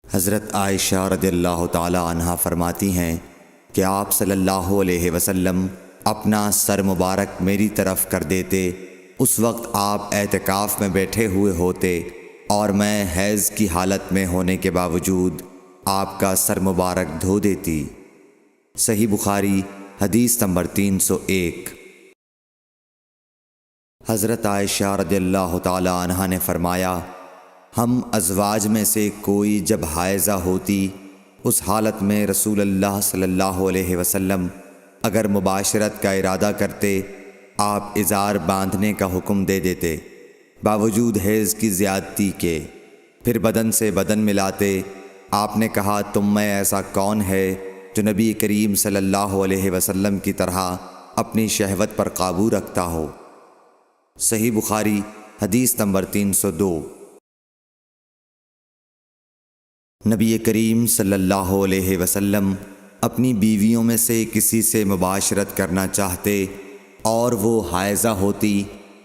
حضرت عائشہ رضی اللہ تعالی عنہا فرماتی ہیں کہ آپ صلی اللہ علیہ وسلم اپنا سر مبارک میری طرف کر دیتے۔ اس وقت آپ اعتکاف میں بیٹھے ہوئے ہوتے اور میں حیض کی حالت میں ہونے کے باوجود آپ کا سر مبارک دھو دیتی۔ صحیح بخاری حدیث نمبر 301۔ حضرت عائشہ رضی اللہ تعالی عنہا نے فرمایا، ہم ازواج میں سے کوئی جب حائضہ ہوتی اس حالت میں رسول اللہ صلی اللہ علیہ وسلم اگر مباشرت کا ارادہ کرتے آپ ازار باندھنے کا حکم دے دیتے باوجود حیض کی زیادتی کے، پھر بدن سے بدن ملاتے۔ آپ نے کہا، تم میں ایسا کون ہے جو نبی کریم صلی اللہ علیہ وسلم کی طرح اپنی شہوت پر قابو رکھتا ہو؟ صحیح بخاری حدیث نمبر 302۔ نبی کریم صلی اللہ علیہ وسلم اپنی بیویوں میں سے کسی سے مباشرت کرنا چاہتے اور وہ حائضہ ہوتی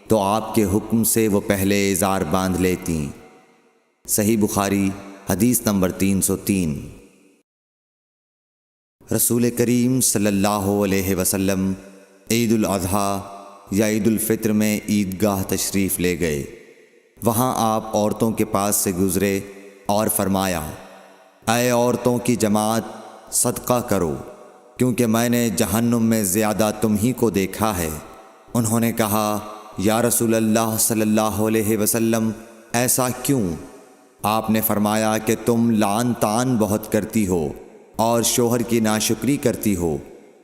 تو آپ کے حکم سے وہ پہلے ازار باندھ لیتیں۔ صحیح بخاری حدیث نمبر 303۔ رسول کریم صلی اللہ علیہ وسلم عید الاضحیٰ یا عید الفطر میں عیدگاہ تشریف لے گئے۔ وہاں آپ عورتوں کے پاس سے گزرے اور فرمایا، اے عورتوں کی جماعت، صدقہ کرو، کیونکہ میں نے جہنم میں زیادہ تم ہی کو دیکھا ہے۔ انہوں نے کہا، یا رسول اللہ صلی اللہ علیہ وسلم، ایسا کیوں؟ آپ نے فرمایا کہ تم لعن طعن بہت کرتی ہو اور شوہر کی ناشکری کرتی ہو،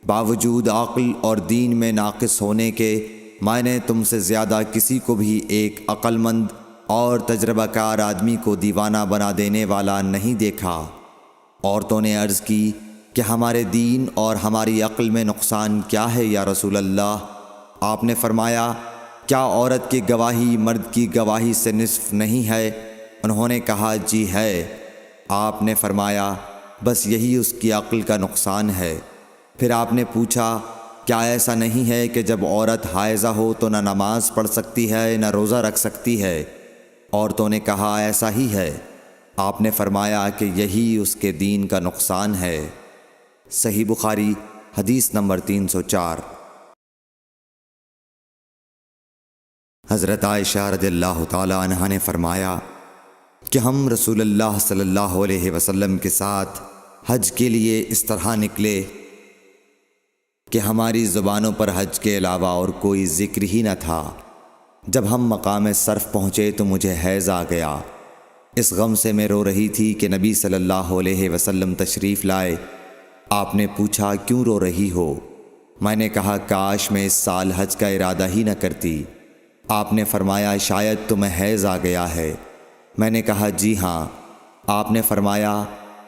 باوجود عقل اور دین میں ناقص ہونے کے میں نے تم سے زیادہ کسی کو بھی ایک عقل مند اور تجربہ کار آدمی کو دیوانہ بنا دینے والا نہیں دیکھا۔ عورتوں نے عرض کی کہ ہمارے دین اور ہماری عقل میں نقصان کیا ہے یا رسول اللہ؟ آپ نے فرمایا، کیا عورت کی گواہی مرد کی گواہی سے نصف نہیں ہے؟ انہوں نے کہا، جی ہے۔ آپ نے فرمایا، بس یہی اس کی عقل کا نقصان ہے۔ پھر آپ نے پوچھا، کیا ایسا نہیں ہے کہ جب عورت حائضہ ہو تو نہ نماز پڑھ سکتی ہے نہ روزہ رکھ سکتی ہے؟ عورتوں نے کہا، ایسا ہی ہے۔ آپ نے فرمایا کہ یہی اس کے دین کا نقصان ہے۔ صحیح بخاری حدیث نمبر 304۔ حضرت عائشہ رضی اللہ تعالی عنہا نے فرمایا کہ ہم رسول اللہ صلی اللہ علیہ وسلم کے ساتھ حج کے لیے اس طرح نکلے کہ ہماری زبانوں پر حج کے علاوہ اور کوئی ذکر ہی نہ تھا۔ جب ہم مقام صرف پہنچے تو مجھے حیض آ گیا۔ اس غم سے میں رو رہی تھی کہ نبی صلی اللہ علیہ وسلم تشریف لائے۔ آپ نے پوچھا، کیوں رو رہی ہو؟ میں نے کہا، کاش میں اس سال حج کا ارادہ ہی نہ کرتی۔ آپ نے فرمایا، شاید تمہیں حیض آ گیا ہے۔ میں نے کہا، جی ہاں۔ آپ نے فرمایا،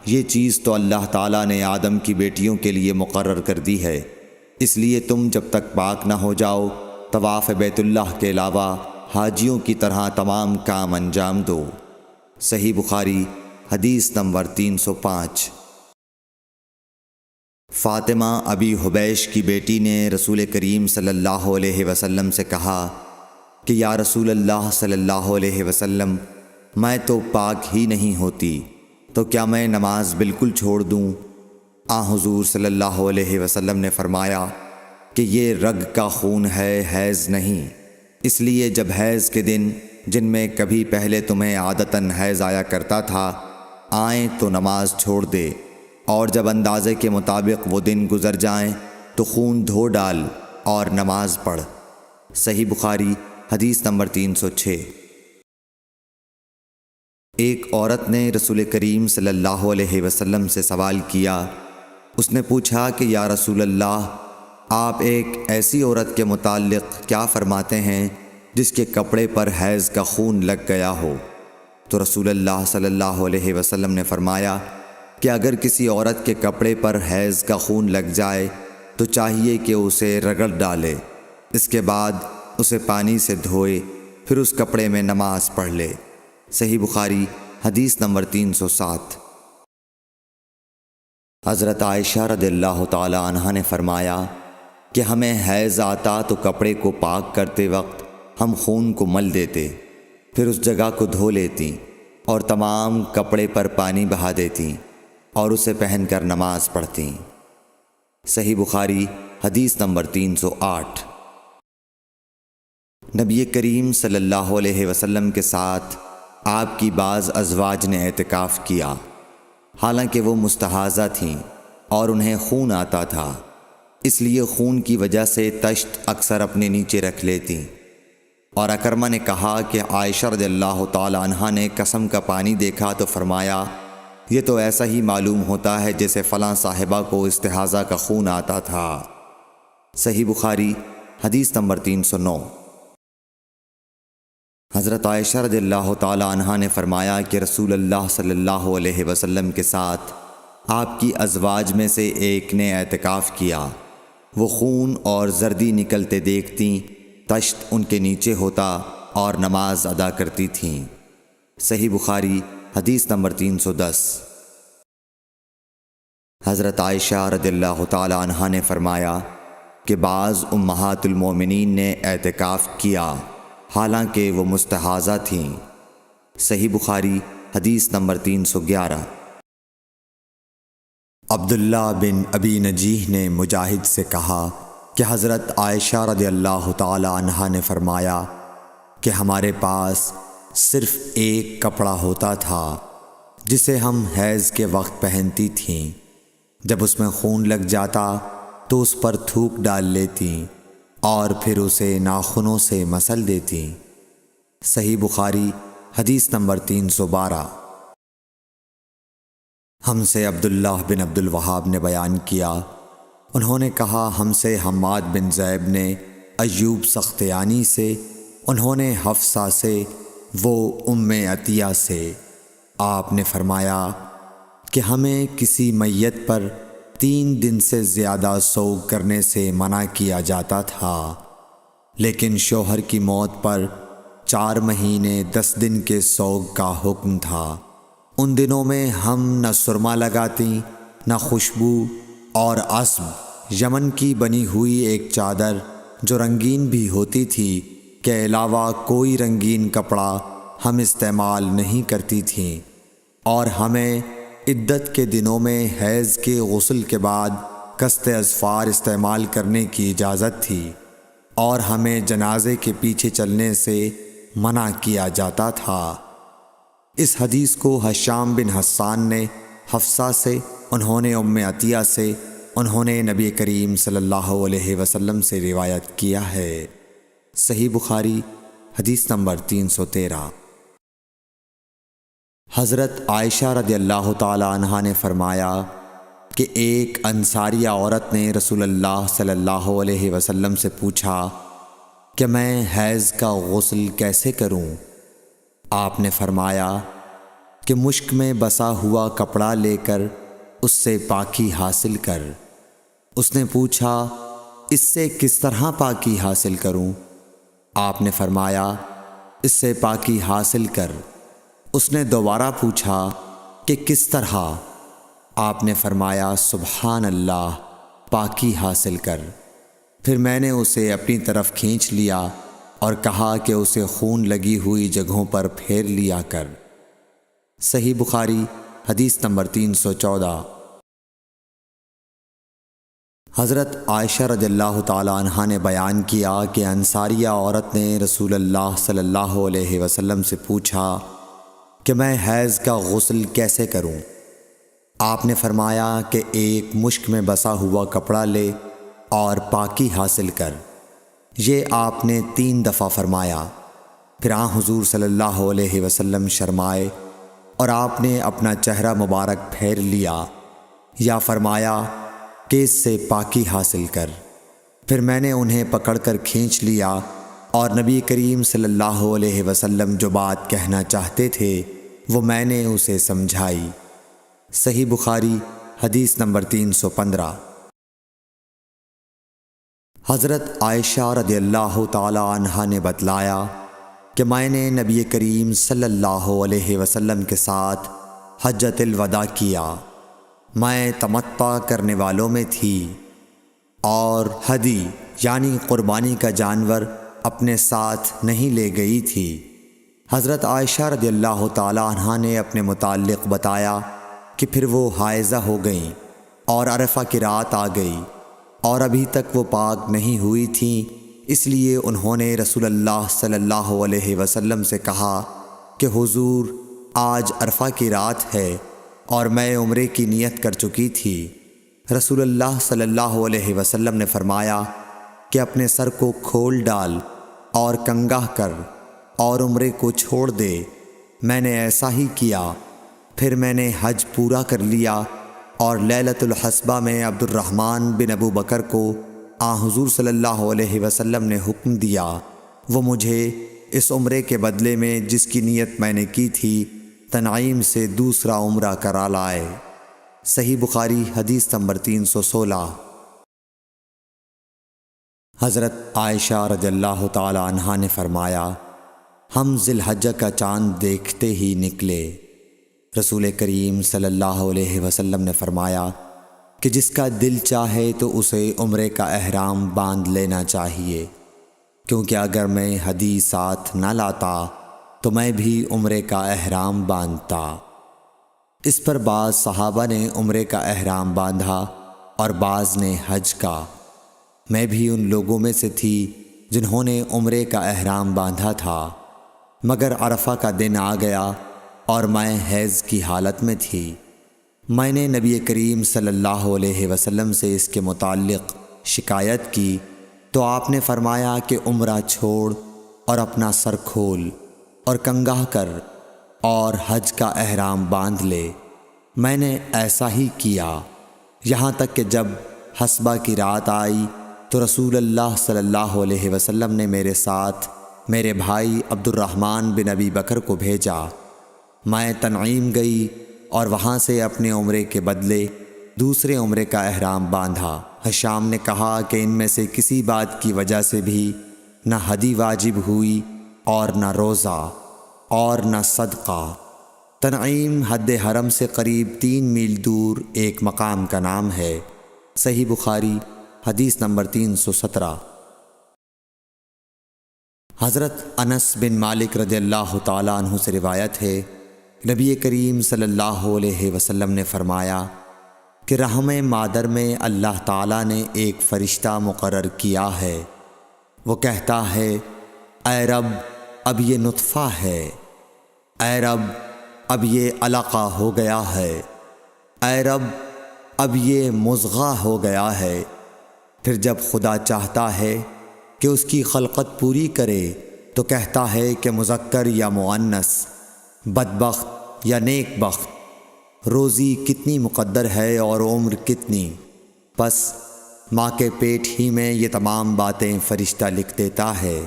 یہ چیز تو اللہ تعالیٰ نے آدم کی بیٹیوں کے لیے مقرر کر دی ہے، اس لیے تم جب تک پاک نہ ہو جاؤ طواف بیت اللہ کے علاوہ حاجیوں کی طرح تمام کام انجام دو۔ صحیح بخاری حدیث نمبر 305۔ فاطمہ ابی حبیش کی بیٹی نے رسول کریم صلی اللہ علیہ وسلم سے کہا کہ یا رسول اللہ صلی اللہ علیہ وسلم، میں تو پاک ہی نہیں ہوتی، تو کیا میں نماز بالکل چھوڑ دوں؟ حضور صلی اللہ علیہ وسلم نے فرمایا کہ یہ رگ کا خون ہے، حیض نہیں، اس لیے جب حیض کے دن جن میں کبھی پہلے تمہیں عادتاً حیض آیا کرتا تھا آئیں تو نماز چھوڑ دے، اور جب اندازے کے مطابق وہ دن گزر جائیں تو خون دھو ڈال اور نماز پڑھ۔ صحیح بخاری حدیث نمبر 306۔ ایک عورت نے رسول کریم صلی اللہ علیہ وسلم سے سوال کیا۔ اس نے پوچھا کہ یا رسول اللہ، آپ ایک ایسی عورت کے متعلق کیا فرماتے ہیں جس کے کپڑے پر حیض کا خون لگ گیا ہو؟ تو رسول اللہ صلی اللہ علیہ وسلم نے فرمایا کہ اگر کسی عورت کے کپڑے پر حیض کا خون لگ جائے تو چاہیے کہ اسے رگڑ ڈالے، اس کے بعد اسے پانی سے دھوئے، پھر اس کپڑے میں نماز پڑھ لے۔ صحیح بخاری حدیث نمبر 307۔ حضرت عائشہ رضی اللہ تعالی عنہا نے فرمایا کہ ہمیں حیض آتا تو کپڑے کو پاک کرتے وقت ہم خون کو مل دیتے، پھر اس جگہ کو دھو لیتی، اور تمام کپڑے پر پانی بہا دیتیں اور اسے پہن کر نماز پڑھتیں۔ صحیح بخاری حدیث نمبر 308۔ نبی کریم صلی اللہ علیہ وسلم کے ساتھ آپ کی بعض ازواج نے اعتکاف کیا، حالانکہ وہ مستحاضہ تھیں اور انہیں خون آتا تھا، اس لیے خون کی وجہ سے تشت اکثر اپنے نیچے رکھ لیتیں۔ اور اکرمہ نے کہا کہ عائشہ رضی اللہ تعالی عنہا نے قسم کا پانی دیکھا تو فرمایا، یہ تو ایسا ہی معلوم ہوتا ہے جیسے فلاں صاحبہ کو استحاضہ کا خون آتا تھا۔ صحیح بخاری حدیث نمبر 309۔ حضرت عائشہ رضی اللہ تعالی عنہا نے فرمایا کہ رسول اللہ صلی اللہ علیہ وسلم کے ساتھ آپ کی ازواج میں سے ایک نے اعتکاف کیا، وہ خون اور زردی نکلتے دیکھتیں، تشت ان کے نیچے ہوتا اور نماز ادا کرتی تھیں۔ صحیح بخاری حدیث نمبر 310۔ حضرت عائشہ رضی اللہ تعالی عنہا نے فرمایا کہ بعض امہات المومنین نے اعتکاف کیا حالانکہ وہ مستحاضہ تھیں۔ صحیح بخاری حدیث نمبر 311۔ عبداللہ بن ابی نجیح نے مجاہد سے کہا کہ حضرت عائشہ رضی اللہ تعالی عنہا نے فرمایا کہ ہمارے پاس صرف ایک کپڑا ہوتا تھا جسے ہم حیض کے وقت پہنتی تھیں، جب اس میں خون لگ جاتا تو اس پر تھوک ڈال لیتیں اور پھر اسے ناخنوں سے مسل دیتیں۔ صحیح بخاری حدیث نمبر 312۔ ہم سے عبداللہ بن عبد الوہاب نے بیان کیا، انہوں نے کہا ہم سے حماد بن زیب نے ایوب سختیانی سے، انہوں نے حفصہ سے، وہ ام عطیہ سے، آپ نے فرمایا کہ ہمیں کسی میت پر 3 دن سے زیادہ سوگ کرنے سے منع کیا جاتا تھا، لیکن شوہر کی موت پر 4 مہینے 10 دن کے سوگ کا حکم تھا۔ ان دنوں میں ہم نہ سرما لگاتی، نہ خوشبو، اور عصب یمن کی بنی ہوئی ایک چادر جو رنگین بھی ہوتی تھی کے علاوہ کوئی رنگین کپڑا ہم استعمال نہیں کرتی تھیں، اور ہمیں عدت کے دنوں میں حیض کے غسل کے بعد قصد اظفار استعمال کرنے کی اجازت تھی، اور ہمیں جنازے کے پیچھے چلنے سے منع کیا جاتا تھا۔ اس حدیث کو ہشام بن حسان نے حفصہ سے، انہوں نے ام عطیہ سے، انہوں نے نبی کریم صلی اللہ علیہ وسلم سے روایت کیا ہے۔ صحیح بخاری حدیث نمبر 313۔ حضرت عائشہ رضی اللہ تعالی عنہا نے فرمایا کہ ایک انصاریہ عورت نے رسول اللہ صلی اللہ علیہ وسلم سے پوچھا کہ میں حیض کا غسل کیسے کروں؟ آپ نے فرمایا کہ مشک میں بسا ہوا کپڑا لے کر اس سے پاکی حاصل کر۔ اس نے پوچھا اس سے کس طرح پاکی حاصل کروں؟ آپ نے فرمایا اس سے پاکی حاصل کر۔ اس نے دوبارہ پوچھا کہ کس طرح؟ آپ نے فرمایا سبحان اللہ، پاکی حاصل کر۔ پھر میں نے اسے اپنی طرف کھینچ لیا اور کہا کہ اسے خون لگی ہوئی جگہوں پر پھیر لیا کر۔ صحیح بخاری حدیث نمبر 314۔ حضرت عائشہ رضی اللہ تعالی عنہا نے بیان کیا کہ انصاریہ عورت نے رسول اللہ صلی اللہ علیہ وسلم سے پوچھا کہ میں حیض کا غسل کیسے کروں؟ آپ نے فرمایا کہ ایک مشک میں بسا ہوا کپڑا لے اور پاکی حاصل کر۔ یہ آپ نے 3 دفعہ فرمایا۔ پھر آن حضور صلی اللہ علیہ وسلم شرمائے اور آپ نے اپنا چہرہ مبارک پھیر لیا، یا فرمایا کہ اس سے پاکی حاصل کر۔ پھر میں نے انہیں پکڑ کر کھینچ لیا اور نبی کریم صلی اللہ علیہ وسلم جو بات کہنا چاہتے تھے وہ میں نے اسے سمجھائی۔ صحیح بخاری حدیث نمبر 315۔ حضرت عائشہ رضی اللہ تعالی عنہا نے بتلایا کہ میں نے نبی کریم صلی اللہ علیہ وسلم کے ساتھ حجۃ الوداع کیا۔ میں تمتع کرنے والوں میں تھی اور ہدی یعنی قربانی کا جانور اپنے ساتھ نہیں لے گئی تھی۔ حضرت عائشہ رضی اللہ تعالیٰ عنہا نے اپنے متعلق بتایا کہ پھر وہ حائضہ ہو گئیں اور عرفہ کی رات آ گئی اور ابھی تک وہ پاک نہیں ہوئی تھیں، اس لیے انہوں نے رسول اللہ صلی اللہ علیہ وسلم سے کہا کہ حضور آج عرفہ کی رات ہے اور میں عمرے کی نیت کر چکی تھی۔ رسول اللہ صلی اللہ علیہ وسلم نے فرمایا کہ اپنے سر کو کھول ڈال اور کنگھا کر اور عمرے کو چھوڑ دے۔ میں نے ایسا ہی کیا، پھر میں نے حج پورا کر لیا اور لیلۃ الحصبہ میں عبد الرحمن بن ابو بکر کو حضور صلی اللہ علیہ وسلم نے حکم دیا وہ مجھے اس عمرے کے بدلے میں جس کی نیت میں نے کی تھی تنعیم سے دوسرا عمرہ کرا لائے۔ صحیح بخاری حدیث نمبر 316۔ حضرت عائشہ رضی اللہ تعالی عنہا نے فرمایا ہم ذی الحجہ کا چاند دیکھتے ہی نکلے۔ رسول کریم صلی اللہ علیہ وسلم نے فرمایا کہ جس کا دل چاہے تو اسے عمرے کا احرام باندھ لینا چاہیے، کیونکہ اگر میں ہدی ساتھ نہ لاتا تو میں بھی عمرے کا احرام باندھتا۔ اس پر بعض صحابہ نے عمرے کا احرام باندھا اور بعض نے حج کا۔ میں بھی ان لوگوں میں سے تھی جنہوں نے عمرے کا احرام باندھا تھا، مگر عرفہ کا دن آ گیا اور میں حیض کی حالت میں تھی۔ میں نے نبی کریم صلی اللہ علیہ وسلم سے اس کے متعلق شکایت کی تو آپ نے فرمایا کہ عمرہ چھوڑ اور اپنا سر کھول اور کنگھا کر اور حج کا احرام باندھ لے۔ میں نے ایسا ہی کیا، یہاں تک کہ جب حصبہ کی رات آئی تو رسول اللہ صلی اللہ علیہ وسلم نے میرے ساتھ میرے بھائی عبد الرحمن بن ابی بکر کو بھیجا۔ میں تنعیم گئی اور وہاں سے اپنے عمرے کے بدلے دوسرے عمرے کا احرام باندھا۔ حشام نے کہا کہ ان میں سے کسی بات کی وجہ سے بھی نہ ہدی واجب ہوئی اور نہ روزہ اور نہ صدقہ۔ تنعیم حد حرم سے قریب 3 میل دور ایک مقام کا نام ہے۔ صحیح بخاری حدیث نمبر 317۔ حضرت انس بن مالک رضی اللہ تعالیٰ عنہ سے روایت ہے نبی کریم صلی اللہ علیہ وسلم نے فرمایا کہ رحم مادر میں اللہ تعالیٰ نے ایک فرشتہ مقرر کیا ہے، وہ کہتا ہے اے رب اب یہ نطفہ ہے، اے رب اب یہ علقہ ہو گیا ہے، اے رب اب یہ مضغہ ہو گیا ہے۔ پھر جب خدا چاہتا ہے کہ اس کی خلقت پوری کرے تو کہتا ہے کہ مذکر یا مؤنث، بدبخت یا نیک بخت، روزی کتنی مقدر ہے اور عمر کتنی۔ پس ماں کے پیٹ ہی میں یہ تمام باتیں فرشتہ لکھ دیتا ہے۔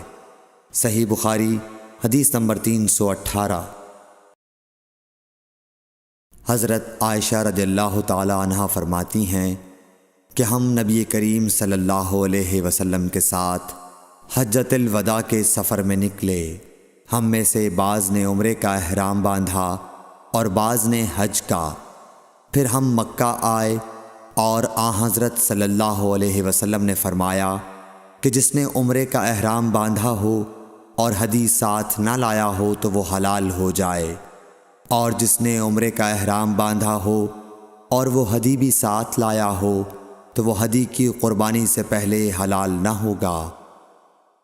صحیح بخاری حدیث نمبر 318۔ حضرت عائشہ رضی اللہ تعالی عنہا فرماتی ہیں کہ ہم نبی کریم صلی اللہ علیہ وسلم کے ساتھ حجۃ الوداع کے سفر میں نکلے۔ ہم میں سے بعض نے عمرے کا احرام باندھا اور بعض نے حج کا۔ پھر ہم مکہ آئے اور حضرت صلی اللہ علیہ وسلم نے فرمایا کہ جس نے عمرے کا احرام باندھا ہو اور ہدی ساتھ نہ لایا ہو تو وہ حلال ہو جائے، اور جس نے عمرے کا احرام باندھا ہو اور وہ ہدی بھی ساتھ لایا ہو تو وہ ہدی کی قربانی سے پہلے حلال نہ ہوگا،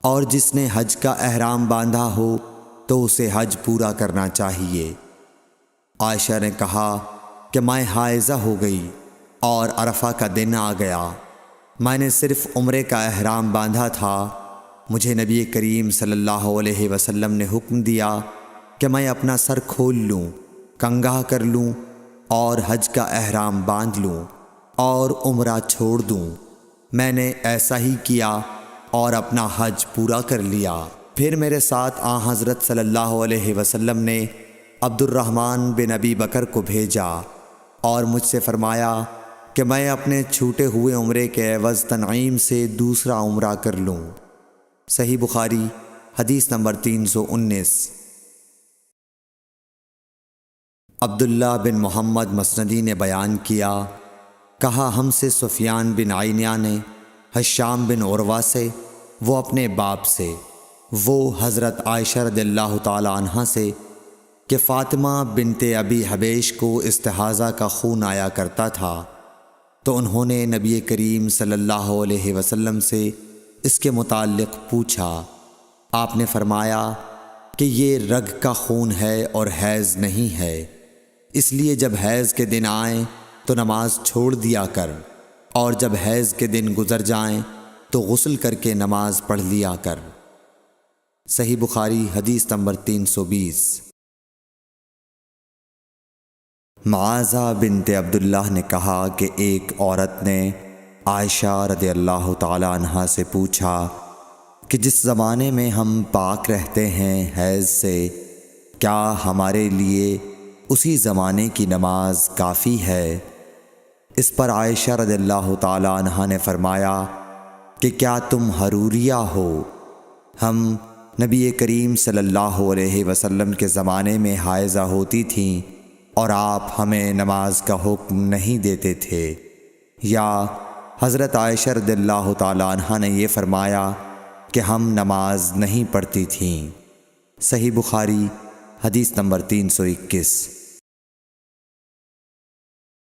اور جس نے حج کا احرام باندھا ہو تو اسے حج پورا کرنا چاہیے۔ عائشہ نے کہا کہ میں حائضہ ہو گئی اور عرفہ کا دن آ گیا، میں نے صرف عمرے کا احرام باندھا تھا، مجھے نبی کریم صلی اللہ علیہ وسلم نے حکم دیا کہ میں اپنا سر کھول لوں، کنگھا کر لوں اور حج کا احرام باندھ لوں اور عمرہ چھوڑ دوں۔ میں نے ایسا ہی کیا اور اپنا حج پورا کر لیا۔ پھر میرے ساتھ حضرت صلی اللہ علیہ وسلم نے عبد الرحمن بن ابی بکر کو بھیجا اور مجھ سے فرمایا کہ میں اپنے چھوٹے ہوئے عمرے کے عوض تنعیم سے دوسرا عمرہ کر لوں۔ صحیح بخاری حدیث نمبر 319۔ عبداللہ بن محمد مسندی نے بیان کیا، کہا ہم سے سفیان بن عینیہ نے، حشام بن عروہ سے، وہ اپنے باپ سے، وہ حضرت عائشہ رضی اللہ تعالی عنہا سے کہ فاطمہ بنت ابی حبیش کو استحاضہ کا خون آیا کرتا تھا، تو انہوں نے نبی کریم صلی اللہ علیہ وسلم سے اس کے متعلق پوچھا۔ آپ نے فرمایا کہ یہ رگ کا خون ہے اور حیض نہیں ہے، اس لیے جب حیض کے دن آئیں تو نماز چھوڑ دیا کر، اور جب حیض کے دن گزر جائیں تو غسل کر کے نماز پڑھ لیا کر۔ صحیح بخاری حدیث نمبر 320۔ معاذہ بنت عبداللہ نے کہا کہ ایک عورت نے عائشہ رضی اللہ تعالی عنہا سے پوچھا کہ جس زمانے میں ہم پاک رہتے ہیں حیض سے، کیا ہمارے لیے اسی زمانے کی نماز کافی ہے؟ اس پر عائشہ رضی اللہ تعالی عنہا نے فرمایا کہ کیا تم حروریہ ہو؟ ہم نبی کریم صلی اللہ علیہ وسلم کے زمانے میں حائضہ ہوتی تھیں اور آپ ہمیں نماز کا حکم نہیں دیتے تھے، یا حضرت عائشہ رضی اللہ تعالی عنہا نے یہ فرمایا کہ ہم نماز نہیں پڑھتی تھیں۔ صحیح بخاری حدیث نمبر 321۔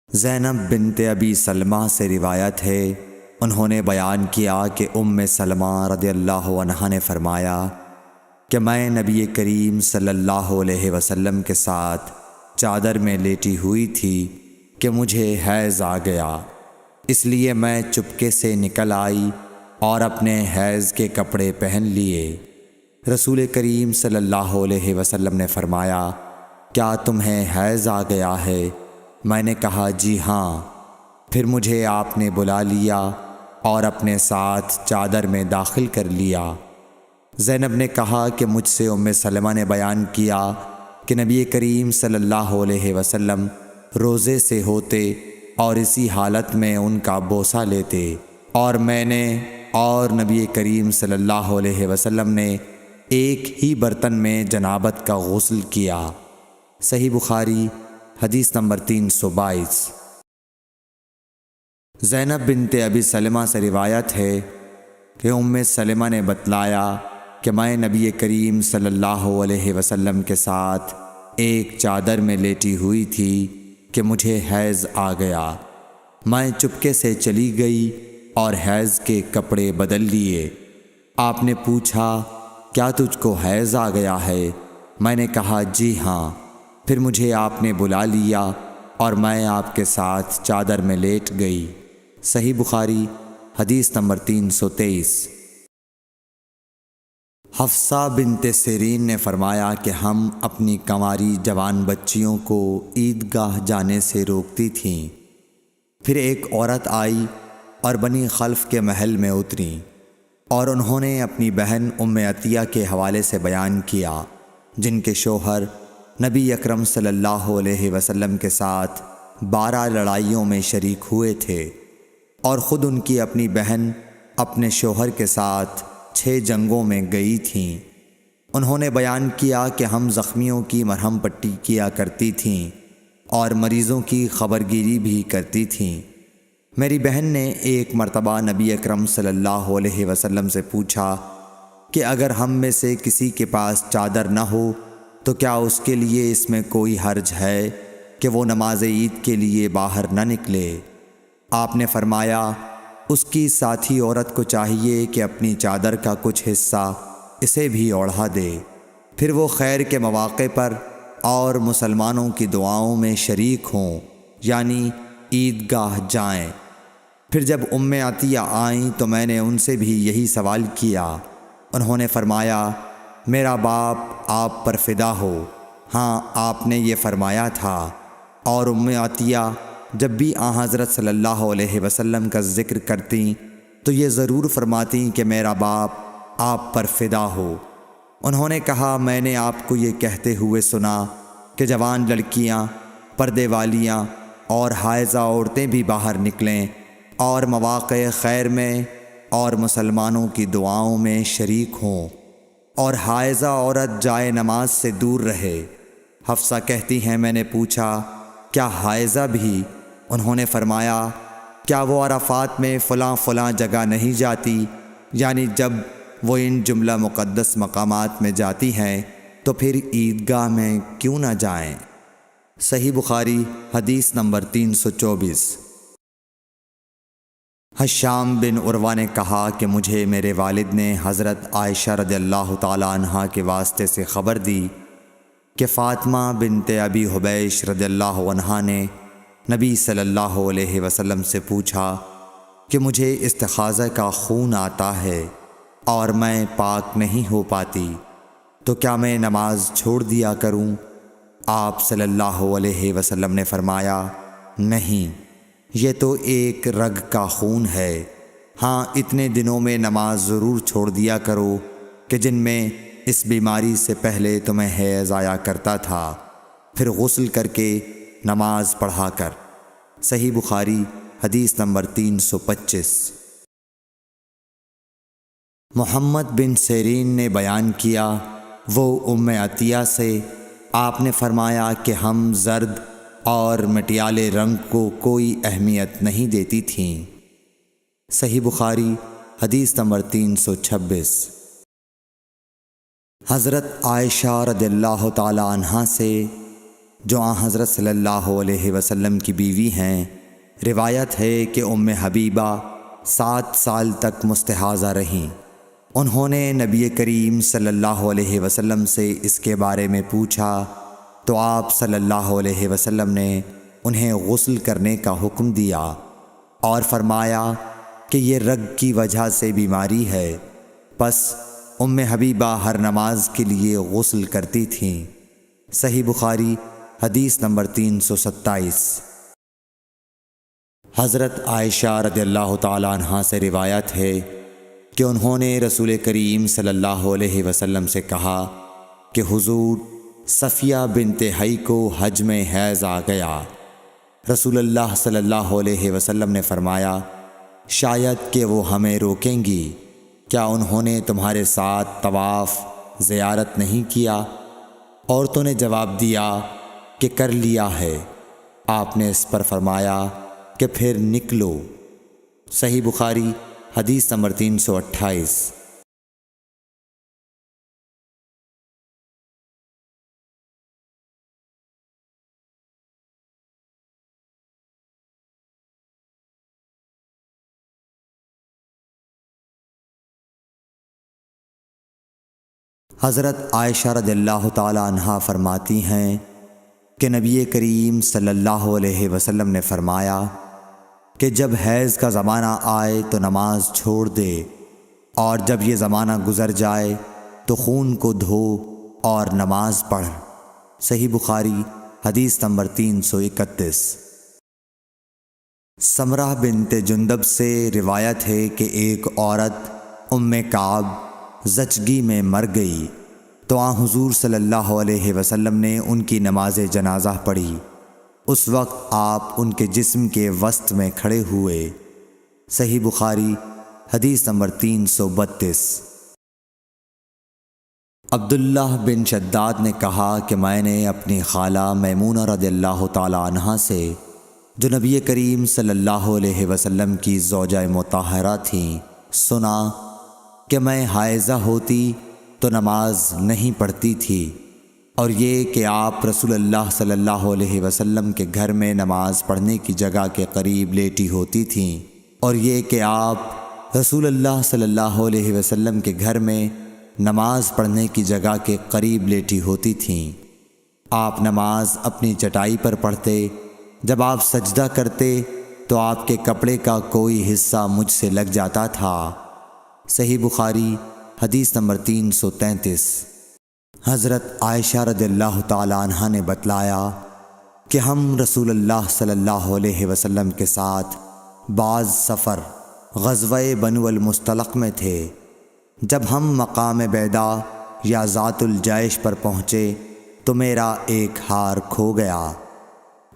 زینب بنت ابی سلمہ سے روایت ہے، انہوں نے بیان کیا کہ ام سلمہ رضی اللہ عنہا نے فرمایا کہ میں نبی کریم صلی اللہ علیہ وسلم کے ساتھ چادر میں لیٹی ہوئی تھی کہ مجھے حیض آ گیا، اس لیے میں چپکے سے نکل آئی اور اپنے حیض کے کپڑے پہن لیے۔ رسول کریم صلی اللہ علیہ وسلم نے فرمایا، کیا تمہیں حیض آ گیا ہے؟ میں نے کہا جی ہاں۔ پھر مجھے آپ نے بلا لیا اور اپنے ساتھ چادر میں داخل کر لیا۔ زینب نے کہا کہ مجھ سے ام سلمہ نے بیان کیا کہ نبی کریم صلی اللہ علیہ وسلم روزے سے ہوتے اور اسی حالت میں ان کا بوسہ لیتے، اور میں نے اور نبی کریم صلی اللہ علیہ وسلم نے ایک ہی برتن میں جنابت کا غسل کیا۔ صحیح بخاری حدیث نمبر 322۔ زینب بنت ابی سلمہ سے روایت ہے کہ ام سلمہ نے بتلایا کہ میں نبی کریم صلی اللہ علیہ وسلم کے ساتھ ایک چادر میں لیٹی ہوئی تھی کہ مجھے حیض آ گیا۔ میں چپکے سے چلی گئی اور حیض کے کپڑے بدل لیے۔ آپ نے پوچھا، کیا تجھ کو حیض آ گیا ہے؟ میں نے کہا جی ہاں۔ پھر مجھے آپ نے بلا لیا اور میں آپ کے ساتھ چادر میں لیٹ گئی۔ صحیح بخاری حدیث نمبر 323۔ حفصہ بنت سیرین نے فرمایا کہ ہم اپنی کنواری جوان بچیوں کو عیدگاہ جانے سے روکتی تھیں۔ پھر ایک عورت آئی اور بنی خلف کے محل میں اتری، اور انہوں نے اپنی بہن ام عطیہ کے حوالے سے بیان کیا، جن کے شوہر نبی اکرم صلی اللہ علیہ وسلم کے ساتھ 12 لڑائیوں میں شریک ہوئے تھے، اور خود ان کی اپنی بہن اپنے شوہر کے ساتھ 6 جنگوں میں گئی تھیں۔ انہوں نے بیان کیا کہ ہم زخمیوں کی مرہم پٹی کیا کرتی تھیں اور مریضوں کی خبرگیری بھی کرتی تھیں۔ میری بہن نے ایک مرتبہ نبی اکرم صلی اللہ علیہ وسلم سے پوچھا کہ اگر ہم میں سے کسی کے پاس چادر نہ ہو تو کیا اس کے لیے اس میں کوئی حرج ہے کہ وہ نماز عید کے لیے باہر نہ نکلے؟ آپ نے فرمایا، اس کی ساتھی عورت کو چاہیے کہ اپنی چادر کا کچھ حصہ اسے بھی اوڑھا دے، پھر وہ خیر کے مواقع پر اور مسلمانوں کی دعاؤں میں شریک ہوں، یعنی عیدگاہ جائیں۔ پھر جب ام عطیہ آئیں تو میں نے ان سے بھی یہی سوال کیا۔ انہوں نے فرمایا، میرا باپ آپ پر فدا ہو، ہاں آپ نے یہ فرمایا تھا۔ اور ام عطیہ جب بھی حضرت صلی اللہ علیہ وسلم کا ذکر کرتیں تو یہ ضرور فرماتیں کہ میرا باپ آپ پر فدا ہو۔ انہوں نے کہا، میں نے آپ کو یہ کہتے ہوئے سنا کہ جوان لڑکیاں، پردے والیاں اور حائضہ عورتیں بھی باہر نکلیں اور مواقع خیر میں اور مسلمانوں کی دعاؤں میں شریک ہوں، اور حائضہ عورت جائے نماز سے دور رہے۔ حفصہ کہتی ہیں، میں نے پوچھا، کیا حائضہ بھی؟ انہوں نے فرمایا، کیا وہ عرفات میں فلاں جگہ نہیں جاتی؟ یعنی جب وہ ان جملہ مقدس مقامات میں جاتی ہیں تو پھر عیدگاہ میں کیوں نہ جائیں؟ صحیح بخاری حدیث نمبر 324۔ حشام بن عروہ نے کہا کہ مجھے میرے والد نے حضرت عائشہ رضی اللہ تعالیٰ عنہا کے واسطے سے خبر دی کہ فاطمہ بنت ابی حبیش رضی اللہ عنہا نے نبی صلی اللہ علیہ وسلم سے پوچھا کہ مجھے استحاضہ کا خون آتا ہے اور میں پاک نہیں ہو پاتی، تو کیا میں نماز چھوڑ دیا کروں؟ آپ صلی اللہ علیہ وسلم نے فرمایا، نہیں، یہ تو ایک رگ کا خون ہے، ہاں اتنے دنوں میں نماز ضرور چھوڑ دیا کرو کہ جن میں اس بیماری سے پہلے تمہیں حیض آیا کرتا تھا، پھر غسل کر کے نماز پڑھا کر۔ صحیح بخاری حدیث نمبر 325۔ محمد بن سیرین نے بیان کیا، وہ ام عطیہ سے آپ نے فرمایا کہ ہم زرد اور مٹیالے رنگ کو کوئی اہمیت نہیں دیتی تھیں۔ صحیح بخاری حدیث نمبر 326۔ حضرت عائشہ رضی اللہ تعالی عنہا سے، جو حضرت صلی اللہ علیہ وسلم کی بیوی ہیں، روایت ہے کہ ام حبیبہ 7 سال تک مستحاضہ رہیں۔ انہوں نے نبی کریم صلی اللہ علیہ وسلم سے اس کے بارے میں پوچھا تو آپ صلی اللہ علیہ وسلم نے انہیں غسل کرنے کا حکم دیا اور فرمایا کہ یہ رگ کی وجہ سے بیماری ہے، پس ام حبیبہ ہر نماز کے لیے غسل کرتی تھیں۔ صحیح بخاری حدیث نمبر 327۔ حضرت عائشہ رضی اللہ تعالیٰ عنہا سے روایت ہے کہ انہوں نے رسول کریم صلی اللہ علیہ وسلم سے کہا کہ حضور صفیہ بنت حی کو حج میں حیض آ گیا۔ رسول اللہ صلی اللہ علیہ وسلم نے فرمایا، شاید کہ وہ ہمیں روکیں گی، کیا انہوں نے تمہارے ساتھ طواف زیارت نہیں کیا؟ عورتوں نے جواب دیا کہ کر لیا ہے۔ آپ نے اس پر فرمایا کہ پھر نکلو۔ صحیح بخاری حدیث نمبر 328۔ حضرت عائشہ رضی اللہ تعالی عنہا فرماتی ہیں کہ نبی کریم صلی اللہ علیہ وسلم نے فرمایا کہ جب حیض کا زمانہ آئے تو نماز چھوڑ دے، اور جب یہ زمانہ گزر جائے تو خون کو دھو اور نماز پڑھ۔ صحیح بخاری حدیث نمبر 331۔ سمرہ بنت جندب سے روایت ہے کہ ایک عورت ام کعب زچگی میں مر گئی تو حضور صلی اللہ علیہ وسلم نے ان کی نماز جنازہ پڑھی۔ اس وقت آپ ان کے جسم کے وسط میں کھڑے ہوئے۔ صحیح بخاری حدیث نمبر 332۔ عبداللہ بن شداد نے کہا کہ میں نے اپنی خالہ میمونہ رضی اللہ تعالی عنہا سے، جو نبی کریم صلی اللہ علیہ وسلم کی زوجہ مطہرہ تھیں، سنا کہ میں حائضہ ہوتی تو نماز نہیں پڑھتی تھی، اور یہ کہ آپ رسول اللہ صلی اللہ علیہ وسلم کے گھر میں نماز پڑھنے کی جگہ کے قریب لیٹی ہوتی تھیں، اور یہ کہ آپ رسول اللہ صلی اللہ علیہ وسلم کے گھر میں نماز پڑھنے کی جگہ کے قریب لیٹی ہوتی تھیں۔ آپ نماز اپنی چٹائی پر پڑھتے، جب آپ سجدہ کرتے تو آپ کے کپڑے کا کوئی حصہ مجھ سے لگ جاتا تھا۔ صحیح بخاری حدیث نمبر 333۔ حضرت عائشہ رضی اللہ تعالی عنہا نے بتلایا کہ ہم رسول اللہ صلی اللہ علیہ وسلم کے ساتھ بعض سفر غزوہ بنو المصطلق میں تھے۔ جب ہم مقام بیدا یا ذات الجیش پر پہنچے تو میرا ایک ہار کھو گیا۔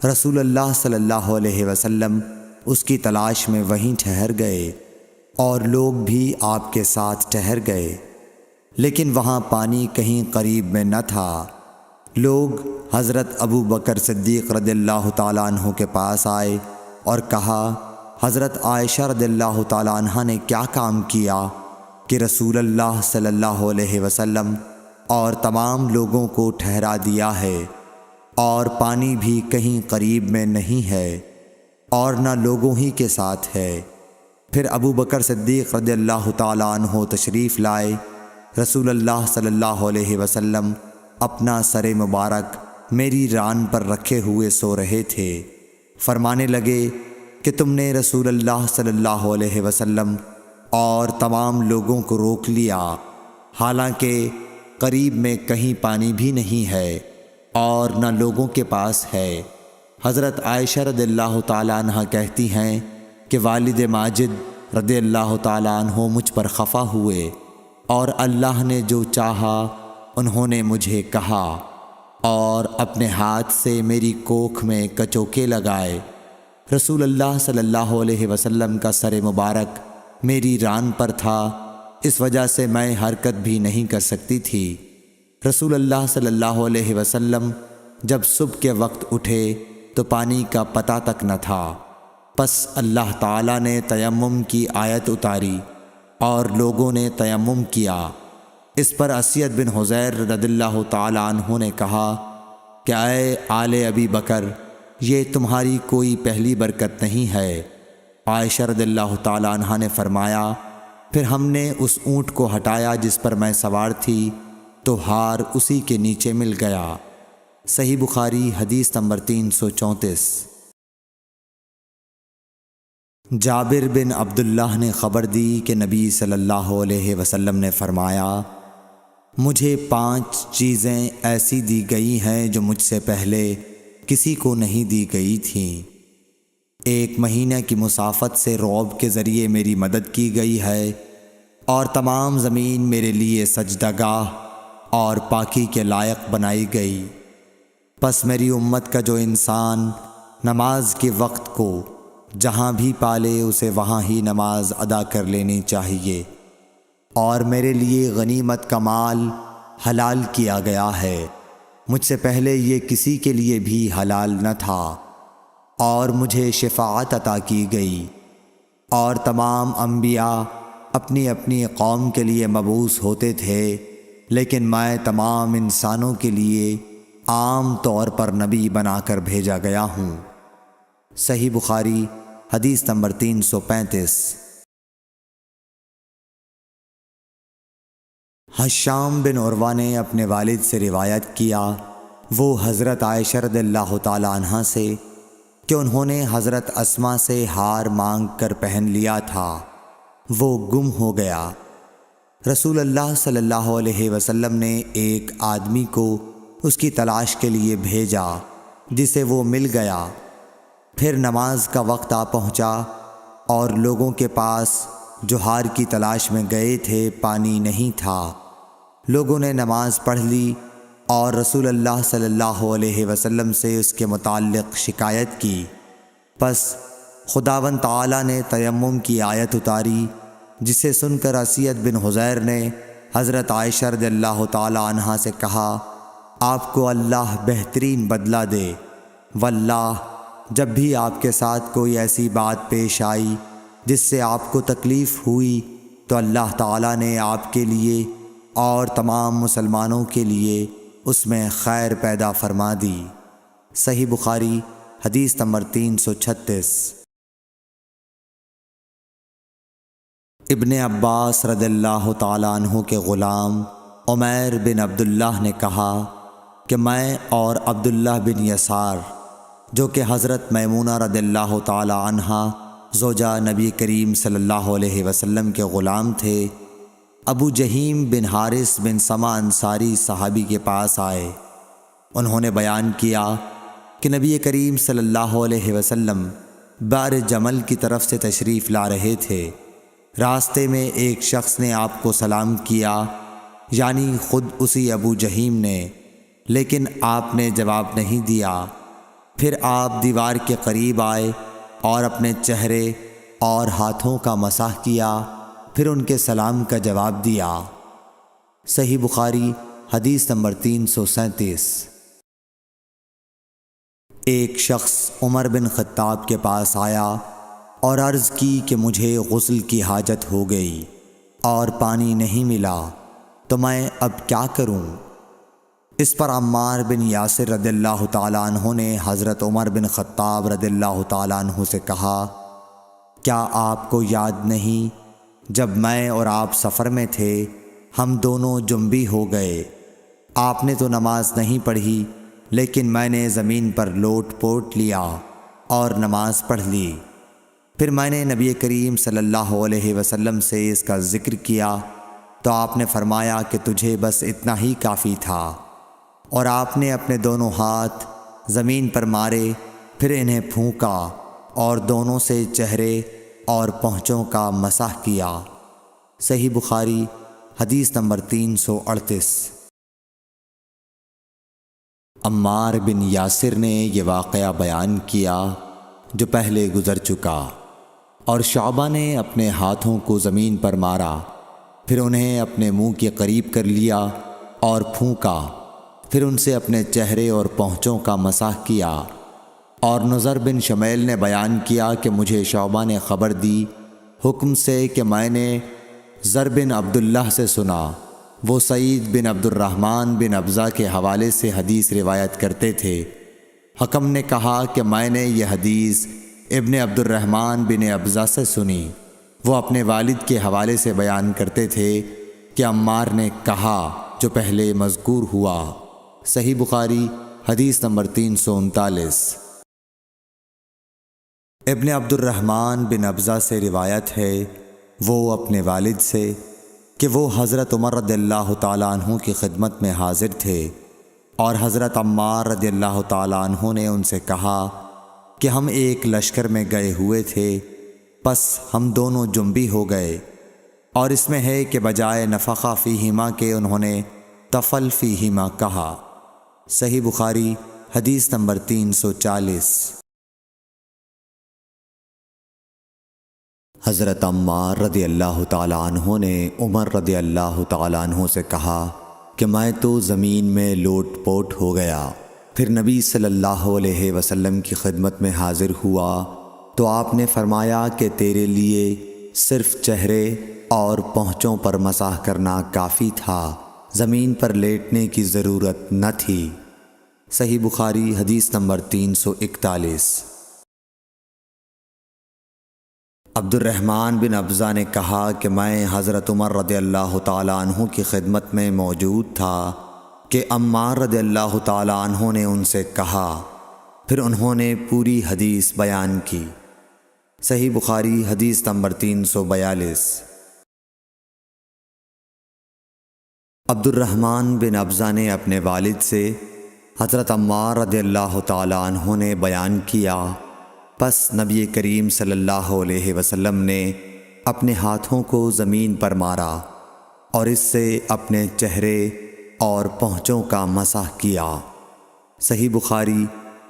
رسول اللہ صلی اللہ علیہ وسلم اس کی تلاش میں وہیں ٹھہر گئے، اور لوگ بھی آپ کے ساتھ ٹھہر گئے، لیکن وہاں پانی کہیں قریب میں نہ تھا۔ لوگ حضرت ابو بکر صدیق رضی اللہ تعالیٰ عنہ کے پاس آئے اور کہا، حضرت عائشہ رضی اللہ تعالیٰ عنہ نے کیا کام کیا کہ رسول اللہ صلی اللہ علیہ وسلم اور تمام لوگوں کو ٹھہرا دیا ہے، اور پانی بھی کہیں قریب میں نہیں ہے اور نہ لوگوں ہی کے ساتھ ہے۔ پھر ابو بکر صدیق رضی اللہ تعالیٰ عنہ تشریف لائے۔ رسول اللہ صلی اللہ علیہ وسلم اپنا سر مبارک میری ران پر رکھے ہوئے سو رہے تھے۔ فرمانے لگے کہ تم نے رسول اللہ صلی اللہ علیہ وسلم اور تمام لوگوں کو روک لیا، حالانکہ قریب میں کہیں پانی بھی نہیں ہے اور نہ لوگوں کے پاس ہے۔ حضرت عائشہ رضی اللہ تعالیٰ عنہ کہتی ہیں کہ والد ماجد رضی اللہ تعالیٰ عنہ مجھ پر خفا ہوئے، اور اللہ نے جو چاہا انہوں نے مجھے کہا، اور اپنے ہاتھ سے میری کوکھ میں کچوکے لگائے۔ رسول اللہ صلی اللہ علیہ وسلم کا سر مبارک میری ران پر تھا، اس وجہ سے میں حرکت بھی نہیں کر سکتی تھی۔ رسول اللہ صلی اللہ علیہ وسلم جب صبح کے وقت اٹھے تو پانی کا پتہ تک نہ تھا۔ پس اللہ تعالیٰ نے تیمم کی آیت اتاری اور لوگوں نے تیمم کیا۔ اس پر اسید بن حضیر رضی اللہ تعالیٰ عنہ نے کہا کہ اے آل ابی بکر، یہ تمہاری کوئی پہلی برکت نہیں ہے۔ عائشہ رضی اللہ تعالیٰ عنہ نے فرمایا، پھر ہم نے اس اونٹ کو ہٹایا جس پر میں سوار تھی، تو ہار اسی کے نیچے مل گیا۔ صحیح بخاری حدیث نمبر 334۔ جابر بن عبداللہ نے خبر دی کہ نبی صلی اللہ علیہ وسلم نے فرمایا، مجھے 5 چیزیں ایسی دی گئی ہیں جو مجھ سے پہلے کسی کو نہیں دی گئی تھیں۔ 1 مہینہ کی مسافت سے رعب کے ذریعے میری مدد کی گئی ہے، اور تمام زمین میرے لیے سجدہ گاہ اور پاکی کے لائق بنائی گئی۔ پس میری امت کا جو انسان نماز کے وقت کو جہاں بھی پالے اسے وہاں ہی نماز ادا کر لینی چاہیے، اور میرے لیے غنیمت کا مال حلال کیا گیا ہے، مجھ سے پہلے یہ کسی کے لیے بھی حلال نہ تھا، اور مجھے شفاعت عطا کی گئی، اور تمام انبیاء اپنی اپنی قوم کے لیے مبعوث ہوتے تھے، لیکن میں تمام انسانوں کے لیے عام طور پر نبی بنا کر بھیجا گیا ہوں۔ صحیح بخاری حدیث نمبر 335۔ حشام بن عروہ نے اپنے والد سے روایت کیا، وہ حضرت عائشہ رضی اللہ تعالیٰ عنہ سے، کہ انہوں نے حضرت اسماء سے ہار مانگ کر پہن لیا تھا، وہ گم ہو گیا۔ رسول اللہ صلی اللہ علیہ وسلم نے ایک آدمی کو اس کی تلاش کے لیے بھیجا، جسے وہ مل گیا۔ پھر نماز کا وقت آ پہنچا، اور لوگوں کے پاس جو ہار کی تلاش میں گئے تھے پانی نہیں تھا۔ لوگوں نے نماز پڑھ لی اور رسول اللہ صلی اللہ علیہ وسلم سے اس کے متعلق شکایت کی۔ پس خداوند تعالیٰ نے تیمم کی آیت اتاری، جسے سن کر اسید بن حضیر نے حضرت عائشہ رضی اللہ تعالیٰ عنہ سے کہا، آپ کو اللہ بہترین بدلہ دے، واللہ جب بھی آپ کے ساتھ کوئی ایسی بات پیش آئی جس سے آپ کو تکلیف ہوئی تو اللہ تعالیٰ نے آپ کے لیے اور تمام مسلمانوں کے لیے اس میں خیر پیدا فرما دی۔ صحیح بخاری حدیث نمبر 336۔ ابن عباس رضی اللہ تعالیٰ عنہ کے غلام عمیر بن عبداللہ نے کہا کہ میں اور عبداللہ بن یسار، جو کہ حضرت میمونہ رضی اللہ تعالیٰ عنہ زوجہ نبی کریم صلی اللہ علیہ وسلم کے غلام تھے، ابو جہیم بن حارث بن سما انصاری صحابی کے پاس آئے۔ انہوں نے بیان کیا کہ نبی کریم صلی اللہ علیہ وسلم بار جمل کی طرف سے تشریف لا رہے تھے۔ راستے میں ایک شخص نے آپ کو سلام کیا، یعنی خود اسی ابو جہیم نے، لیکن آپ نے جواب نہیں دیا۔ پھر آپ دیوار کے قریب آئے اور اپنے چہرے اور ہاتھوں کا مسح کیا، پھر ان کے سلام کا جواب دیا۔ صحیح بخاری حدیث نمبر 337۔ ایک شخص عمر بن خطاب کے پاس آیا اور عرض کی کہ مجھے غسل کی حاجت ہو گئی۔ اور پانی نہیں ملا تو میں اب کیا کروں؟ اس پر عمار بن یاسر رضی اللہ تعالیٰ عنہ نے حضرت عمر بن خطاب رضی اللہ تعالیٰ عنہ سے کہا، کیا آپ کو یاد نہیں جب میں اور آپ سفر میں تھے ہم دونوں جنبی ہو گئے؟ آپ نے تو نماز نہیں پڑھی لیکن میں نے زمین پر لوٹ پوٹ لیا اور نماز پڑھ لی۔ پھر میں نے نبی کریم صلی اللہ علیہ وسلم سے اس کا ذکر کیا تو آپ نے فرمایا کہ تجھے بس اتنا ہی کافی تھا، اور آپ نے اپنے دونوں ہاتھ زمین پر مارے، پھر انہیں پھونکا اور دونوں سے چہرے اور پونچھوں کا مسح کیا۔ صحیح بخاری حدیث نمبر 338۔ عمار بن یاسر نے یہ واقعہ بیان کیا جو پہلے گزر چکا، اور شعبہ نے اپنے ہاتھوں کو زمین پر مارا، پھر انہیں اپنے منہ کے قریب کر لیا اور پھونکا، پھر ان سے اپنے چہرے اور پونچھوں کا مسح کیا۔ اور نضر بن شمیل نے بیان کیا کہ مجھے شعبہ نے خبر دی حکم سے کہ میں نے زر بن عبداللہ سے سنا، وہ سعید بن عبد الرحمن بن ابزہ کے حوالے سے حدیث روایت کرتے تھے۔ حکم نے کہا کہ میں نے یہ حدیث ابن عبد الرحمن بن ابزہ سے سنی، وہ اپنے والد کے حوالے سے بیان کرتے تھے کہ عمار نے کہا جو پہلے مذکور ہوا۔ صحیح بخاری حدیث نمبر 339۔ ابن عبد الرحمن بن ابزہ سے روایت ہے وہ اپنے والد سے کہ وہ حضرت عمر رضی اللہ تعالیٰ عنہ کی خدمت میں حاضر تھے، اور حضرت عمار رضی اللہ تعالیٰ عنہ نے ان سے کہا کہ ہم ایک لشکر میں گئے ہوئے تھے، پس ہم دونوں جنبی ہو گئے، اور اس میں ہے کہ بجائے نفخہ فیہما کے انہوں نے تفل فیہما کہا۔ صحیح بخاری حدیث نمبر 340۔ حضرت عمار رضی اللہ تعالیٰ عنہ نے عمر رضی اللہ تعالیٰ عنہ سے کہا کہ میں تو زمین میں لوٹ پوٹ ہو گیا، پھر نبی صلی اللہ علیہ وسلم کی خدمت میں حاضر ہوا تو آپ نے فرمایا کہ تیرے لیے صرف چہرے اور پونچھوں پر مسح کرنا کافی تھا، زمین پر لیٹنے کی ضرورت نہ تھی۔ صحیح بخاری حدیث نمبر 341۔ عبد الرحمن بن ابزہ نے کہا کہ میں حضرت عمر رضی اللہ تعالیٰ عنہ کی خدمت میں موجود تھا کہ عمار رضی اللہ تعالیٰ عنہ نے ان سے کہا، پھر انہوں نے پوری حدیث بیان کی۔ صحیح بخاری حدیث نمبر 342۔ عبد الرحمن بن ابزہ نے اپنے والد سے حضرت عمار رضی اللہ تعالیٰ عنہ نے بیان کیا، پس نبی کریم صلی اللہ علیہ وسلم نے اپنے ہاتھوں کو زمین پر مارا اور اس سے اپنے چہرے اور پونچھوں کا مسح کیا۔ صحیح بخاری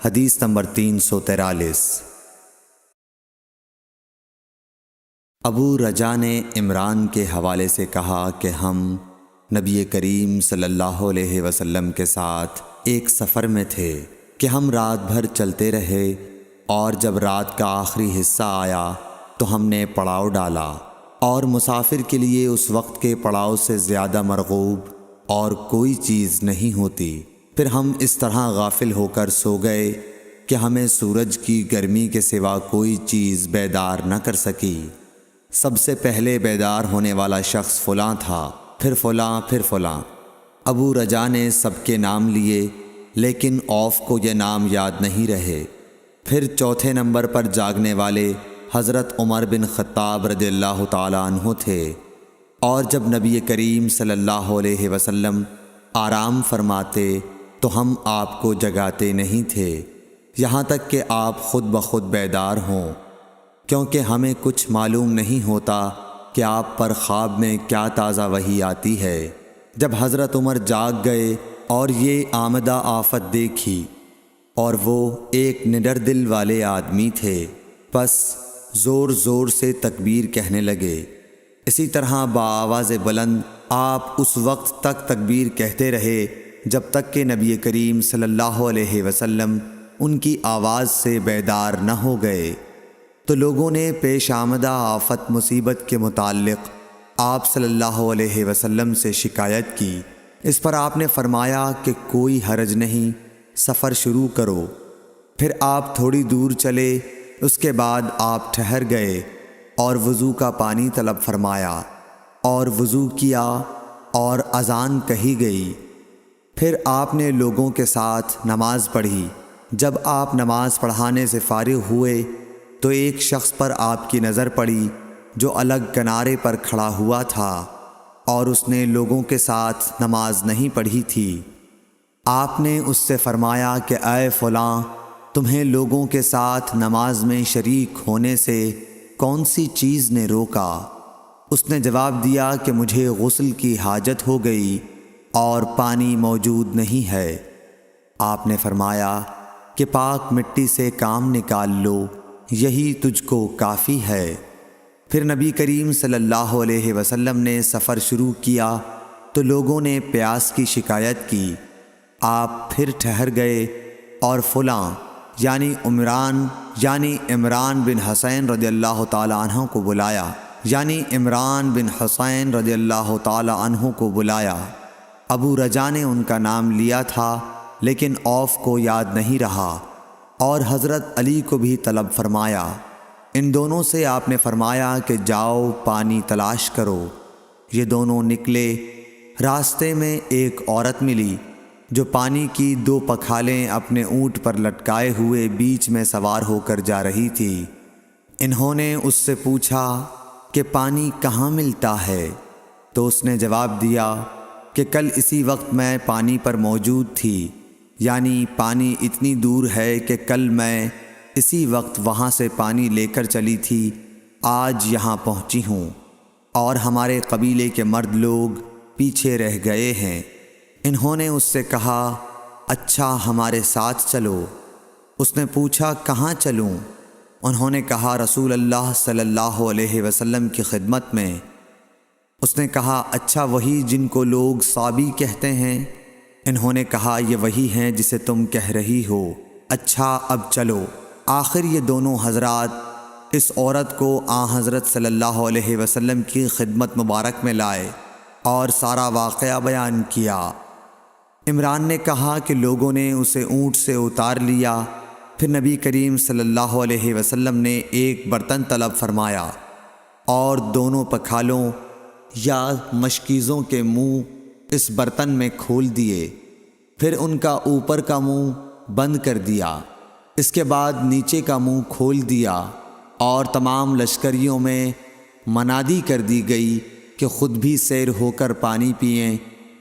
حدیث نمبر 343۔ ابو رجا نے عمران کے حوالے سے کہا کہ ہم نبی کریم صلی اللہ علیہ وسلم کے ساتھ ایک سفر میں تھے کہ ہم رات بھر چلتے رہے، اور جب رات کا آخری حصہ آیا تو ہم نے پڑاؤ ڈالا، اور مسافر کے لیے اس وقت کے پڑاؤ سے زیادہ مرغوب اور کوئی چیز نہیں ہوتی۔ پھر ہم اس طرح غافل ہو کر سو گئے کہ ہمیں سورج کی گرمی کے سوا کوئی چیز بیدار نہ کر سکی۔ سب سے پہلے بیدار ہونے والا شخص فلاں تھا، پھر فلاں، پھر فلاں۔ ابو رجا نے سب کے نام لیے لیکن اوف کو یہ نام یاد نہیں رہے۔ پھر چوتھے نمبر پر جاگنے والے حضرت عمر بن خطاب رضی اللہ تعالیٰ عنہ تھے، اور جب نبی کریم صلی اللہ علیہ وسلم آرام فرماتے تو ہم آپ کو جگاتے نہیں تھے یہاں تک کہ آپ خود بخود بیدار ہوں، کیونکہ ہمیں کچھ معلوم نہیں ہوتا کہ آپ پر خواب میں کیا تازہ وحی آتی ہے۔ جب حضرت عمر جاگ گئے اور یہ آمدہ آفت دیکھی، اور وہ ایک نڈر دل والے آدمی تھے، پس زور زور سے تکبیر کہنے لگے۔ اسی طرح بآواز بلند آپ اس وقت تک تکبیر کہتے رہے جب تک کہ نبی کریم صلی اللہ علیہ وسلم ان کی آواز سے بیدار نہ ہو گئے۔ تو لوگوں نے پیش آمدہ آفت مصیبت کے متعلق آپ صلی اللہ علیہ وسلم سے شکایت کی۔ اس پر آپ نے فرمایا کہ کوئی حرج نہیں، سفر شروع کرو۔ پھر آپ تھوڑی دور چلے، اس کے بعد آپ ٹھہر گئے اور وضو کا پانی طلب فرمایا اور وضو کیا اور اذان کہی گئی۔ پھر آپ نے لوگوں کے ساتھ نماز پڑھی۔ جب آپ نماز پڑھانے سے فارغ ہوئے تو ایک شخص پر آپ کی نظر پڑی جو الگ کنارے پر کھڑا ہوا تھا اور اس نے لوگوں کے ساتھ نماز نہیں پڑھی تھی۔ آپ نے اس سے فرمایا کہ اے فلاں، تمہیں لوگوں کے ساتھ نماز میں شریک ہونے سے کون سی چیز نے روکا؟ اس نے جواب دیا کہ مجھے غسل کی حاجت ہو گئی اور پانی موجود نہیں ہے۔ آپ نے فرمایا کہ پاک مٹی سے کام نکال لو، یہی تجھ کو کافی ہے۔ پھر نبی کریم صلی اللہ علیہ وسلم نے سفر شروع کیا تو لوگوں نے پیاس کی شکایت کی۔ آپ پھر ٹھہر گئے اور فلاں یعنی عمران بن حسین رضی اللہ تعالی عنہ کو بلایا۔ ابو رجا نے ان کا نام لیا تھا لیکن اوف کو یاد نہیں رہا، اور حضرت علی کو بھی طلب فرمایا۔ ان دونوں سے آپ نے فرمایا کہ جاؤ پانی تلاش کرو۔ یہ دونوں نکلے۔ راستے میں ایک عورت ملی جو پانی کی 2 پکھالیں اپنے اونٹ پر لٹکائے ہوئے بیچ میں سوار ہو کر جا رہی تھی۔ انہوں نے اس سے پوچھا کہ پانی کہاں ملتا ہے؟ تو اس نے جواب دیا کہ کل اسی وقت میں پانی پر موجود تھی، یعنی پانی اتنی دور ہے کہ کل میں اسی وقت وہاں سے پانی لے کر چلی تھی، آج یہاں پہنچی ہوں، اور ہمارے قبیلے کے مرد لوگ پیچھے رہ گئے ہیں۔ انہوں نے اس سے کہا اچھا ہمارے ساتھ چلو۔ اس نے پوچھا کہاں چلوں؟ انہوں نے کہا رسول اللہ صلی اللہ علیہ وسلم کی خدمت میں۔ اس نے کہا اچھا وہی جن کو لوگ صابی کہتے ہیں؟ انہوں نے کہا یہ وہی ہیں جسے تم کہہ رہی ہو۔ اچھا اب چلو۔ آخر یہ دونوں حضرات اس عورت کو حضرت صلی اللہ علیہ وسلم کی خدمت مبارک میں لائے اور سارا واقعہ بیان کیا۔ عمران نے کہا کہ لوگوں نے اسے اونٹ سے اتار لیا۔ پھر نبی کریم صلی اللہ علیہ وسلم نے ایک برتن طلب فرمایا اور دونوں پکھالوں یا مشکیزوں کے منہ اس برتن میں کھول دیے، پھر ان کا اوپر کا منہ بند کر دیا، اس کے بعد نیچے کا منہ کھول دیا، اور تمام لشکریوں میں منادی کر دی گئی کہ خود بھی سیر ہو کر پانی پئیں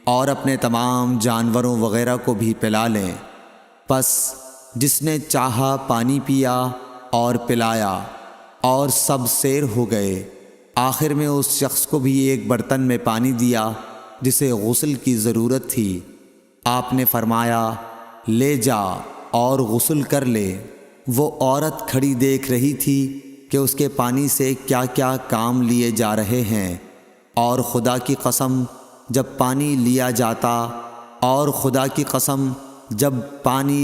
اور اپنے تمام جانوروں وغیرہ کو بھی پلا لیں۔ پس جس نے چاہا پانی پیا اور پلایا، اور سب سیر ہو گئے۔ آخر میں اس شخص کو بھی ایک برتن میں پانی دیا جسے غسل کی ضرورت تھی۔ آپ نے فرمایا لے جا اور غسل کر لے۔ وہ عورت کھڑی دیکھ رہی تھی کہ اس کے پانی سے کیا کیا کام لیے جا رہے ہیں، اور خدا کی قسم جب پانی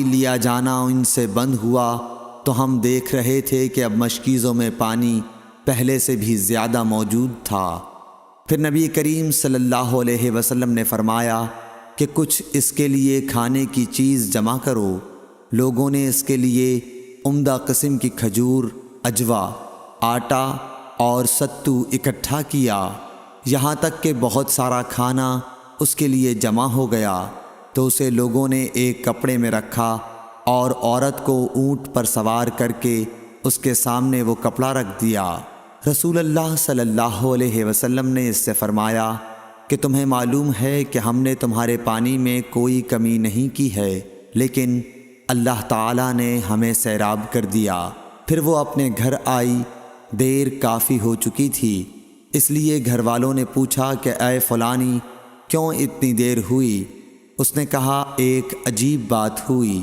لیا جانا ان سے بند ہوا تو ہم دیکھ رہے تھے کہ اب مشکیزوں میں پانی پہلے سے بھی زیادہ موجود تھا۔ پھر نبی کریم صلی اللہ علیہ وسلم نے فرمایا کہ کچھ اس کے لیے کھانے کی چیز جمع کرو۔ لوگوں نے اس کے لیے عمدہ قسم کی کھجور، اجوا، آٹا اور ستو اکٹھا کیا، یہاں تک کہ بہت سارا کھانا اس کے لیے جمع ہو گیا، تو اسے لوگوں نے ایک کپڑے میں رکھا اور عورت کو اونٹ پر سوار کر کے اس کے سامنے وہ کپڑا رکھ دیا۔ رسول اللہ صلی اللہ علیہ وسلم نے اس سے فرمایا کہ تمہیں معلوم ہے کہ ہم نے تمہارے پانی میں کوئی کمی نہیں کی ہے، لیکن اللہ تعالیٰ نے ہمیں سیراب کر دیا۔ پھر وہ اپنے گھر آئی، دیر کافی ہو چکی تھی، اس لیے گھر والوں نے پوچھا کہ اے فلانی کیوں اتنی دیر ہوئی؟ اس نے کہا ایک عجیب بات ہوئی،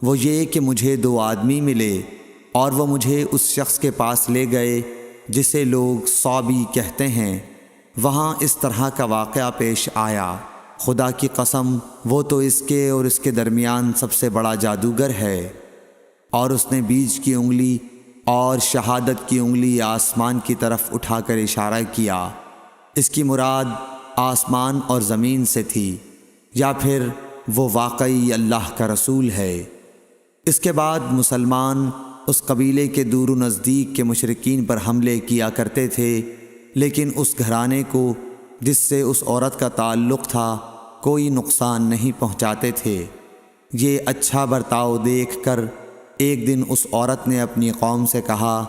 وہ یہ کہ مجھے 2 آدمی ملے اور وہ مجھے اس شخص کے پاس لے گئے جسے لوگ صابی کہتے ہیں۔ وہاں اس طرح کا واقعہ پیش آیا، خدا کی قسم وہ تو اس کے اور اس کے درمیان سب سے بڑا جادوگر ہے۔ اور اس نے بیچ کی انگلی اور شہادت کی انگلی آسمان کی طرف اٹھا کر اشارہ کیا، اس کی مراد آسمان اور زمین سے تھی یا پھر وہ واقعی اللہ کا رسول ہے۔ اس کے بعد مسلمان اس قبیلے کے دور و نزدیک کے مشرکین پر حملے کیا کرتے تھے، لیکن اس گھرانے کو جس سے اس عورت کا تعلق تھا کوئی نقصان نہیں پہنچاتے تھے۔ یہ اچھا برتاؤ دیکھ کر ایک دن اس عورت نے اپنی قوم سے کہا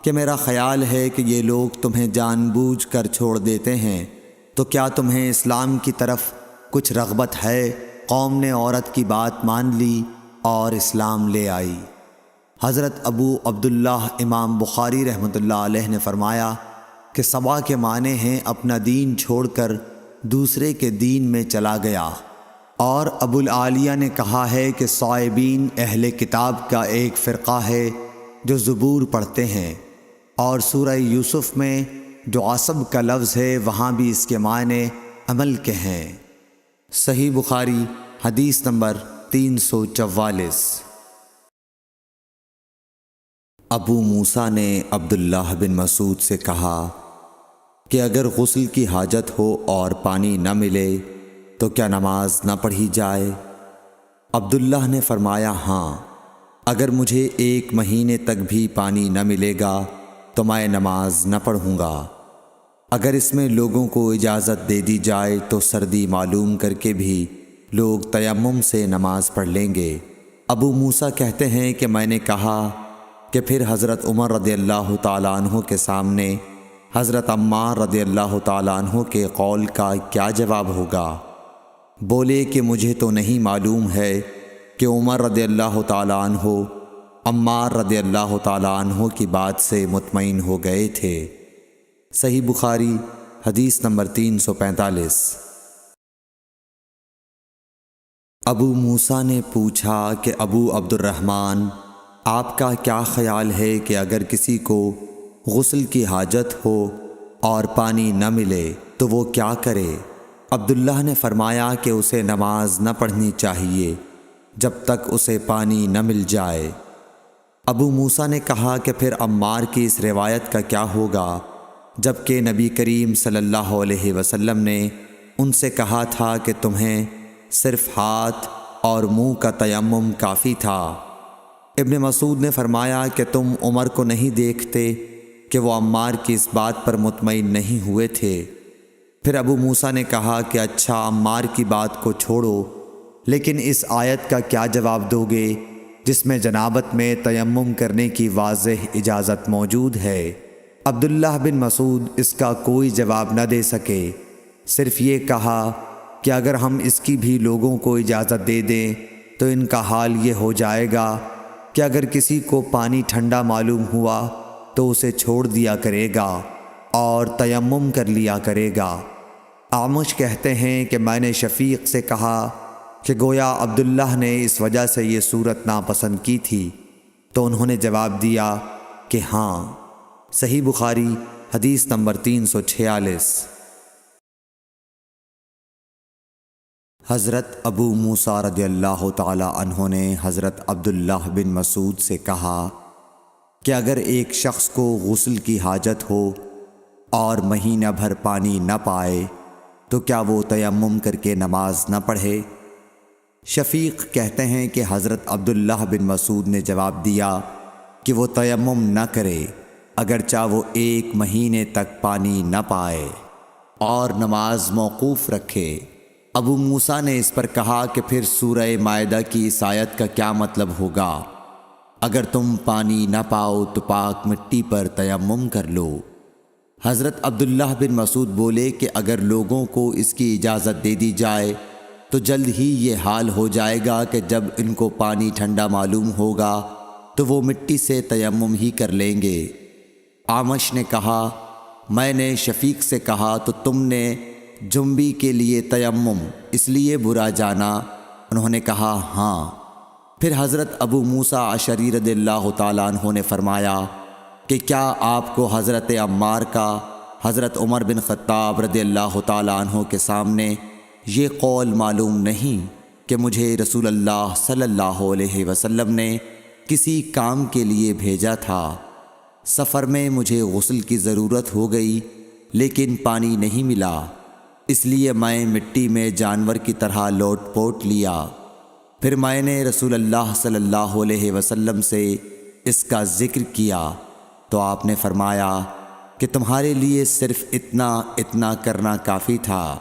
کہ میرا خیال ہے کہ یہ لوگ تمہیں جان بوجھ کر چھوڑ دیتے ہیں، تو کیا تمہیں اسلام کی طرف کچھ رغبت ہے؟ قوم نے عورت کی بات مان لی اور اسلام لے آئی۔ حضرت ابو عبداللہ امام بخاری رحمۃ اللہ علیہ نے فرمایا کہ صبا کے معنی ہیں اپنا دین چھوڑ کر دوسرے کے دین میں چلا گیا، اور ابو العالیہ نے کہا ہے کہ صائبین اہل کتاب کا ایک فرقہ ہے جو زبور پڑھتے ہیں، اور سورہ یوسف میں جو عصب کا لفظ ہے وہاں بھی اس کے معنی عمل کے ہیں۔ صحیح بخاری حدیث نمبر 344۔ ابو موسیٰ نے عبداللہ بن مسعود سے کہا کہ اگر غسل کی حاجت ہو اور پانی نہ ملے تو کیا نماز نہ پڑھی جائے؟ عبداللہ نے فرمایا ہاں، اگر مجھے 1 مہینے تک بھی پانی نہ ملے گا تو میں نماز نہ پڑھوں گا۔ اگر اس میں لوگوں کو اجازت دے دی جائے تو سردی معلوم کر کے بھی لوگ تیمم سے نماز پڑھ لیں گے۔ ابو موسیٰ کہتے ہیں کہ میں نے کہا کہ پھر حضرت عمر رضی اللہ تعالیٰ عنہ کے سامنے حضرت عمار رضی اللہ تعالیٰ عنہ کے قول کا کیا جواب ہوگا؟ بولے کہ مجھے تو نہیں معلوم ہے کہ عمر رضی اللہ تعالیٰ عنہ عمار رضی اللہ تعالیٰ عنہ کی بات سے مطمئن ہو گئے تھے۔ صحیح بخاری حدیث نمبر 345۔ ابو موسیٰ نے پوچھا کہ ابو عبد الرحمن، آپ کا کیا خیال ہے کہ اگر کسی کو غسل کی حاجت ہو اور پانی نہ ملے تو وہ کیا کرے؟ عبداللہ نے فرمایا کہ اسے نماز نہ پڑھنی چاہیے جب تک اسے پانی نہ مل جائے۔ ابو موسیٰ نے کہا کہ پھر عمار کی اس روایت کا کیا ہوگا جبکہ نبی کریم صلی اللہ علیہ وسلم نے ان سے کہا تھا کہ تمہیں صرف ہاتھ اور منہ کا تیمم کافی تھا۔ ابن مسعود نے فرمایا کہ تم عمر کو نہیں دیکھتے کہ وہ عمار کی اس بات پر مطمئن نہیں ہوئے تھے۔ پھر ابو موسیٰ نے کہا کہ اچھا عمار کی بات کو چھوڑو، لیکن اس آیت کا کیا جواب دو گے جس میں جنابت میں تیمم کرنے کی واضح اجازت موجود ہے؟ عبداللہ بن مسعود اس کا کوئی جواب نہ دے سکے، صرف یہ کہا کہ اگر ہم اس کی بھی لوگوں کو اجازت دے دیں تو ان کا حال یہ ہو جائے گا کہ اگر کسی کو پانی ٹھنڈا معلوم ہوا تو اسے چھوڑ دیا کرے گا اور تیمم کر لیا کرے گا۔ اعمش کہتے ہیں کہ میں نے شفیق سے کہا کہ گویا عبداللہ نے اس وجہ سے یہ صورت ناپسند کی تھی، تو انہوں نے جواب دیا کہ ہاں۔ صحیح بخاری حدیث نمبر 346۔ حضرت ابو موسیٰ رضی اللہ تعالی عنہ نے حضرت عبداللہ بن مسعود سے کہا کہ اگر ایک شخص کو غسل کی حاجت ہو اور مہینہ بھر پانی نہ پائے تو کیا وہ تیمم کر کے نماز نہ پڑھے؟ شفیق کہتے ہیں کہ حضرت عبداللہ بن مسعود نے جواب دیا کہ وہ تیمم نہ کرے اگرچہ وہ 1 مہینے تک پانی نہ پائے اور نماز موقوف رکھے۔ ابو موسیٰ نے اس پر کہا کہ پھر سورہ مائدہ کی اس آیت کا کیا مطلب ہوگا؟ اگر تم پانی نہ پاؤ تو پاک مٹی پر تیمم کر لو۔ حضرت عبداللہ بن مسعود بولے کہ اگر لوگوں کو اس کی اجازت دے دی جائے تو جلد ہی یہ حال ہو جائے گا کہ جب ان کو پانی ٹھنڈا معلوم ہوگا تو وہ مٹی سے تیمم ہی کر لیں گے۔ اعمش نے کہا میں نے شفیق سے کہا تو تم نے جنبی کے لیے تیمم اس لیے برا جانا؟ انہوں نے کہا ہاں۔ پھر حضرت ابو موسیٰ اشعری رضی اللہ تعالیٰ عنہ نے فرمایا کہ کیا آپ کو حضرت عمار کا حضرت عمر بن خطاب رضی اللہ تعالیٰ عنہ کے سامنے یہ قول معلوم نہیں کہ مجھے رسول اللہ صلی اللہ علیہ وسلم نے کسی کام کے لیے بھیجا تھا، سفر میں مجھے غسل کی ضرورت ہو گئی لیکن پانی نہیں ملا، اس لیے میں مٹی میں جانور کی طرح لوٹ پوٹ لیا۔ پھر میں نے رسول اللہ صلی اللہ علیہ وسلم سے اس کا ذکر کیا تو آپ نے فرمایا کہ تمہارے لیے صرف اتنا کرنا کافی تھا،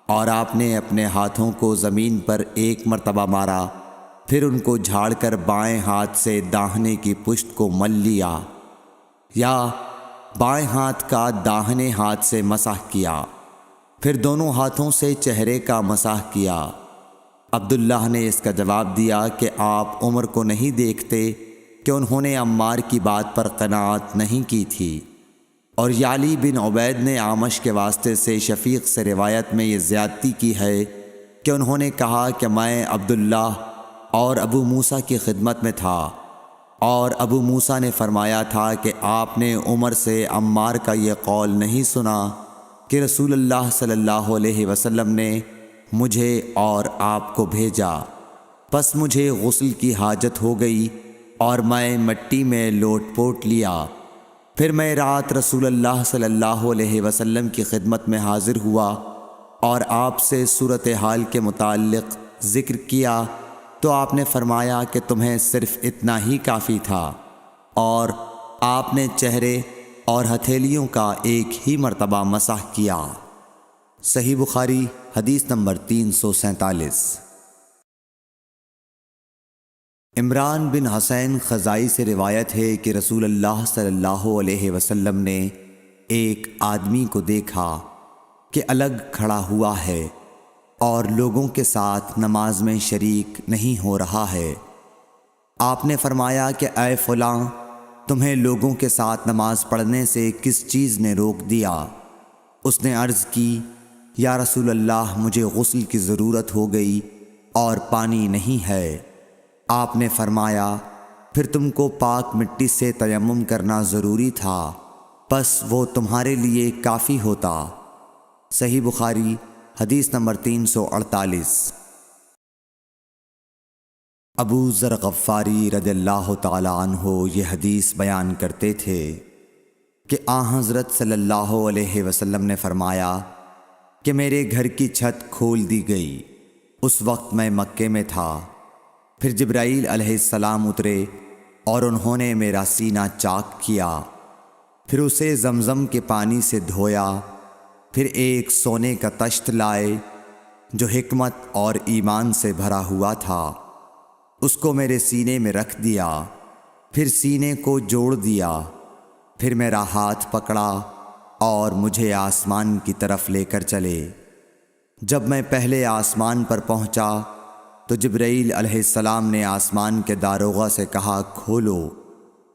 اور آپ نے اپنے ہاتھوں کو زمین پر ایک مرتبہ مارا، پھر ان کو جھاڑ کر بائیں ہاتھ سے داہنے کی پشت کو مل لیا، یا بائیں ہاتھ کا داہنے ہاتھ سے مسح کیا، پھر دونوں ہاتھوں سے چہرے کا مسح کیا۔ عبداللہ نے اس کا جواب دیا کہ آپ عمر کو نہیں دیکھتے کہ انہوں نے عمار کی بات پر قناعت نہیں کی تھی؟ اور یعلی بن عبید نے اعمش کے واسطے سے شفیق سے روایت میں یہ زیادتی کی ہے کہ انہوں نے کہا کہ میں عبداللہ اور ابو موسیٰ کی خدمت میں تھا، اور ابو موسیٰ نے فرمایا تھا کہ آپ نے عمر سے عمار کا یہ قول نہیں سنا کہ رسول اللہ صلی اللہ علیہ وسلم نے مجھے اور آپ کو بھیجا، پس مجھے غسل کی حاجت ہو گئی اور میں مٹی میں لوٹ پوٹ لیا۔ پھر میں رات رسول اللہ صلی اللہ علیہ وسلم کی خدمت میں حاضر ہوا اور آپ سے صورتحال کے متعلق ذکر کیا تو آپ نے فرمایا کہ تمہیں صرف اتنا ہی کافی تھا، اور آپ نے چہرے اور ہتھیلیوں کا ایک ہی مرتبہ مسح کیا۔ صحیح بخاری حدیث نمبر 347۔ عمران بن حسین خزائی سے روایت ہے کہ رسول اللہ صلی اللہ علیہ وسلم نے ایک آدمی کو دیکھا کہ الگ کھڑا ہوا ہے اور لوگوں کے ساتھ نماز میں شریک نہیں ہو رہا ہے۔ آپ نے فرمایا کہ اے فلاں، تمہیں لوگوں کے ساتھ نماز پڑھنے سے کس چیز نے روک دیا؟ اس نے عرض کی، یا رسول اللہ، مجھے غسل کی ضرورت ہو گئی اور پانی نہیں ہے۔ آپ نے فرمایا، پھر تم کو پاک مٹی سے تیمم کرنا ضروری تھا، پس وہ تمہارے لیے کافی ہوتا۔ صحیح بخاری حدیث نمبر 348۔ ابو ذر غفاری رضی اللہ تعالی عنہ یہ حدیث بیان کرتے تھے کہ حضرت صلی اللہ علیہ وسلم نے فرمایا کہ میرے گھر کی چھت کھول دی گئی، اس وقت میں مکے میں تھا۔ پھر جبرائیل علیہ السلام اترے اور انہوں نے میرا سینہ چاک کیا، پھر اسے زمزم کے پانی سے دھویا، پھر ایک سونے کا طشت لائے جو حکمت اور ایمان سے بھرا ہوا تھا، اس کو میرے سینے میں رکھ دیا، پھر سینے کو جوڑ دیا، پھر میرا ہاتھ پکڑا اور مجھے آسمان کی طرف لے کر چلے۔ جب میں پہلے آسمان پر پہنچا تو جبرائیل علیہ السلام نے آسمان کے داروغہ سے کہا، کھولو۔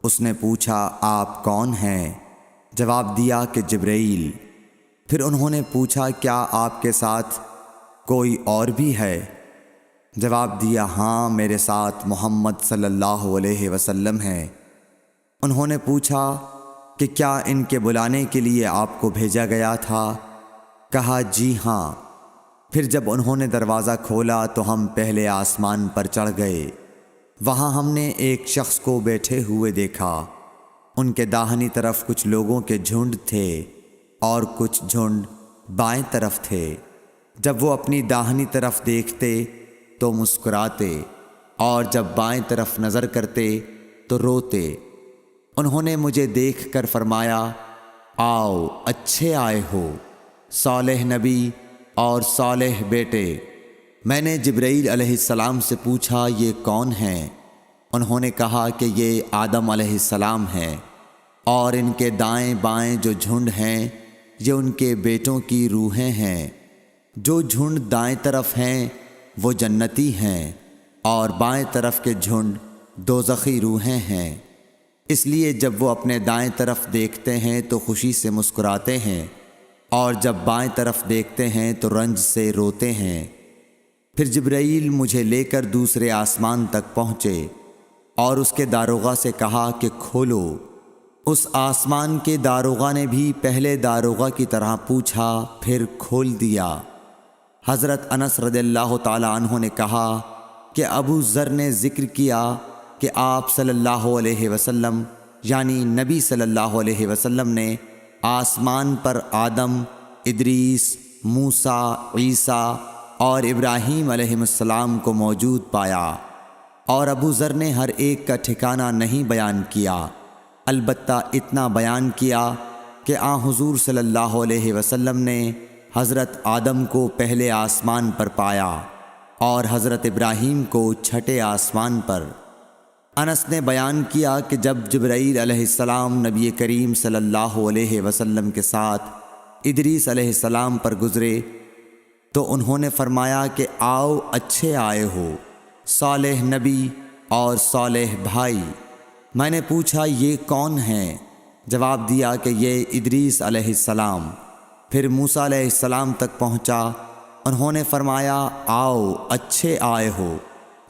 اس نے پوچھا، آپ کون ہیں؟ جواب دیا کہ جبرائیل۔ پھر انہوں نے پوچھا، کیا آپ کے ساتھ کوئی اور بھی ہے؟ جواب دیا، ہاں، میرے ساتھ محمد صلی اللہ علیہ وسلم ہے۔ انہوں نے پوچھا کہ کیا ان کے بلانے کے لیے آپ کو بھیجا گیا تھا؟ کہا، جی ہاں۔ پھر جب انہوں نے دروازہ کھولا تو ہم پہلے آسمان پر چڑھ گئے۔ وہاں ہم نے ایک شخص کو بیٹھے ہوئے دیکھا، ان کے داہنی طرف کچھ لوگوں کے جھنڈ تھے اور کچھ جھنڈ بائیں طرف تھے۔ جب وہ اپنی داہنی طرف دیکھتے تو مسکراتے، اور جب بائیں طرف نظر کرتے تو روتے۔ انہوں نے مجھے دیکھ کر فرمایا، آؤ، اچھے آئے ہو، صالح نبی اور صالح بیٹے۔ میں نے جبرائیل علیہ السلام سے پوچھا، یہ کون ہیں؟ انہوں نے کہا کہ یہ آدم علیہ السلام ہیں، اور ان کے دائیں بائیں جو جھنڈ ہیں یہ ان کے بیٹوں کی روحیں ہیں۔ جو جھنڈ دائیں طرف ہیں وہ جنتی ہیں، اور بائیں طرف کے جھنڈ دوزخی روحیں ہیں۔ اس لیے جب وہ اپنے دائیں طرف دیکھتے ہیں تو خوشی سے مسکراتے ہیں، اور جب بائیں طرف دیکھتے ہیں تو رنج سے روتے ہیں۔ پھر جبرائیل مجھے لے کر دوسرے آسمان تک پہنچے اور اس کے داروغہ سے کہا کہ کھولو۔ اس آسمان کے داروغہ نے بھی پہلے داروغہ کی طرح پوچھا، پھر کھول دیا۔ حضرت انس رضی اللہ تعالی عنہ نے کہا کہ ابو ذر نے ذکر کیا کہ آپ صلی اللہ علیہ وسلم یعنی نبی صلی اللہ علیہ وسلم نے آسمان پر آدم، ادریس، موسیٰ، عیسیٰ اور ابراہیم علیہ السلام کو موجود پایا، اور ابو ذر نے ہر ایک کا ٹھکانہ نہیں بیان کیا، البتہ اتنا بیان کیا کہ حضور صلی اللہ علیہ وسلم نے حضرت آدم کو پہلے آسمان پر پایا اور حضرت ابراہیم کو چھٹے آسمان پر۔ انس نے بیان کیا کہ جب جبرائیل علیہ السلام نبی کریم صلی اللہ علیہ وسلم کے ساتھ ادریس علیہ السلام پر گزرے تو انہوں نے فرمایا کہ آؤ اچھے آئے ہو، صالح نبی اور صالح بھائی۔ میں نے پوچھا یہ کون ہیں؟ جواب دیا کہ یہ ادریس علیہ السلام۔ پھر موسیٰ علیہ السلام تک پہنچا، انہوں نے فرمایا آؤ اچھے آئے ہو،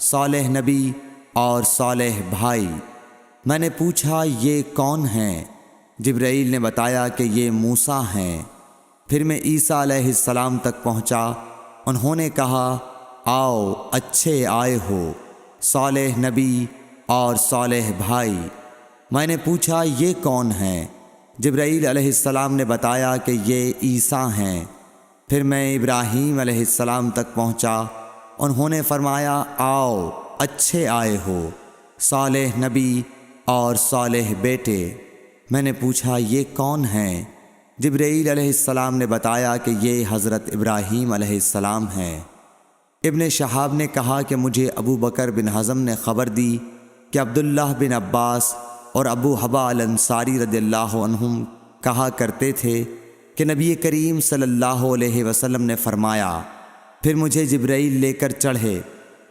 صالح نبی اور صالح بھائی۔ میں نے پوچھا یہ کون ہیں؟ جبرائیل نے بتایا کہ یہ موسیٰ ہیں۔ پھر میں عیسیٰ علیہ السلام تک پہنچا، انہوں نے کہا آؤ اچھے آئے ہو، صالح نبی اور صالح بھائی۔ میں نے پوچھا یہ کون ہیں؟ جبرائیل علیہ السلام نے بتایا کہ یہ عیسیٰ ہیں۔ پھر میں ابراہیم علیہ السلام تک پہنچا، انہوں نے فرمایا آؤ اچھے آئے ہو، صالح نبی اور صالح بیٹے۔ میں نے پوچھا یہ کون ہیں؟ جبرائیل علیہ السلام نے بتایا کہ یہ حضرت ابراہیم علیہ السلام ہیں۔ ابن شہاب نے کہا کہ مجھے ابو بکر بن حزم نے خبر دی کہ عبداللہ بن عباس اور ابو حبا الانصاری رضی اللہ عنہم کہا کرتے تھے کہ نبی کریم صلی اللہ علیہ وسلم نے فرمایا، پھر مجھے جبرائیل لے کر چڑھے۔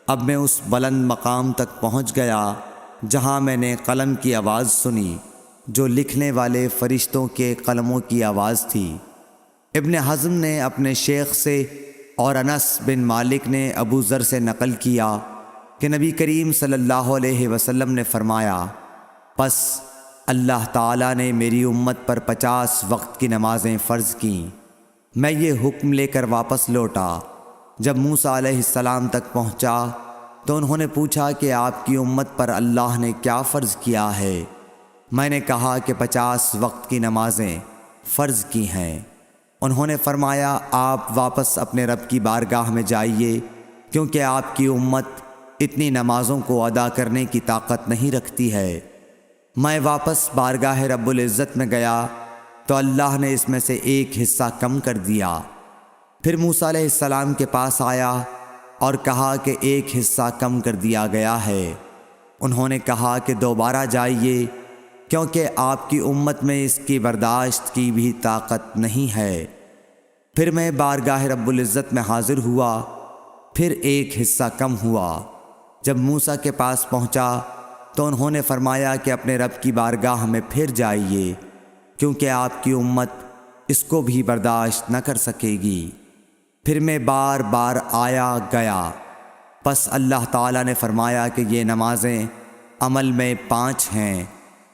اب میں اس بلند مقام تک پہنچ گیا جہاں میں نے قلم کی آواز سنی جو لکھنے والے فرشتوں کے قلموں کی آواز تھی۔ ابن حزم نے اپنے شیخ سے اور انس بن مالک نے ابو ذر سے نقل کیا کہ نبی کریم صلی اللہ علیہ وسلم نے فرمایا، پس اللہ تعالیٰ نے میری امت پر 50 وقت کی نمازیں فرض کیں۔ میں یہ حکم لے کر واپس لوٹا۔ جب موسیٰ علیہ السلام تک پہنچا تو انہوں نے پوچھا کہ آپ کی امت پر اللہ نے کیا فرض کیا ہے؟ میں نے کہا کہ 50 وقت کی نمازیں فرض کی ہیں۔ انہوں نے فرمایا آپ واپس اپنے رب کی بارگاہ میں جائیے، کیونکہ آپ کی امت اتنی نمازوں کو ادا کرنے کی طاقت نہیں رکھتی ہے۔ میں واپس بارگاہ رب العزت میں گیا تو اللہ نے اس میں سے ایک حصہ کم کر دیا۔ پھر موسیٰ علیہ السلام کے پاس آیا اور کہا کہ ایک حصہ کم کر دیا گیا ہے۔ انہوں نے کہا کہ دوبارہ جائیے، کیونکہ آپ کی امت میں اس کی برداشت کی بھی طاقت نہیں ہے۔ پھر میں بارگاہ رب العزت میں حاضر ہوا، پھر ایک حصہ کم ہوا۔ جب موسیٰ کے پاس پہنچا تو انہوں نے فرمایا کہ اپنے رب کی بارگاہ میں پھر جائیے، کیونکہ آپ کی امت اس کو بھی برداشت نہ کر سکے گی۔ پھر میں بار بار آیا گیا، پس اللہ تعالیٰ نے فرمایا کہ یہ نمازیں عمل میں 5 ہیں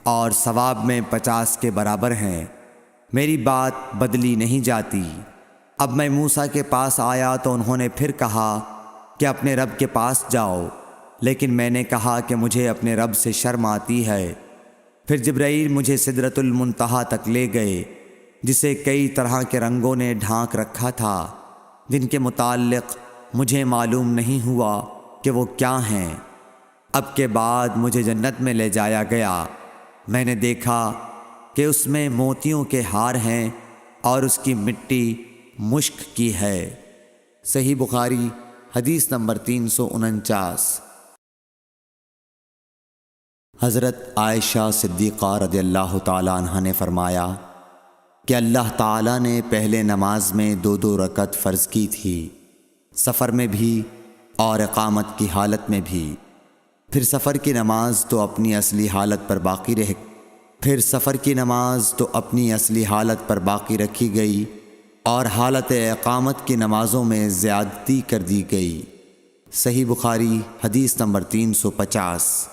اور ثواب میں 50 کے برابر ہیں، میری بات بدلی نہیں جاتی۔ اب میں موسیٰ کے پاس آیا تو انہوں نے پھر کہا کہ اپنے رب کے پاس جاؤ، لیکن میں نے کہا کہ مجھے اپنے رب سے شرم آتی ہے۔ پھر جبرائیل مجھے سدرۃ المنتہا تک لے گئے، جسے کئی طرح کے رنگوں نے ڈھانک رکھا تھا، جن کے متعلق مجھے معلوم نہیں ہوا کہ وہ کیا ہیں۔ اب کے بعد مجھے جنت میں لے جایا گیا۔ میں نے دیکھا کہ اس میں موتیوں کے ہار ہیں اور اس کی مٹی مشک کی ہے۔ صحیح بخاری حدیث نمبر 349۔ حضرت عائشہ صدیقہ رضی اللہ تعالیٰ عنہ نے فرمایا کہ اللہ تعالیٰ نے پہلے نماز میں 2 رکعت فرض کی تھی، سفر میں بھی اور اقامت کی حالت میں بھی۔ پھر سفر کی نماز تو اپنی اصلی حالت پر باقی رکھی گئی اور حالت اقامت کی نمازوں میں زیادتی کر دی گئی۔ صحیح بخاری حدیث نمبر 350۔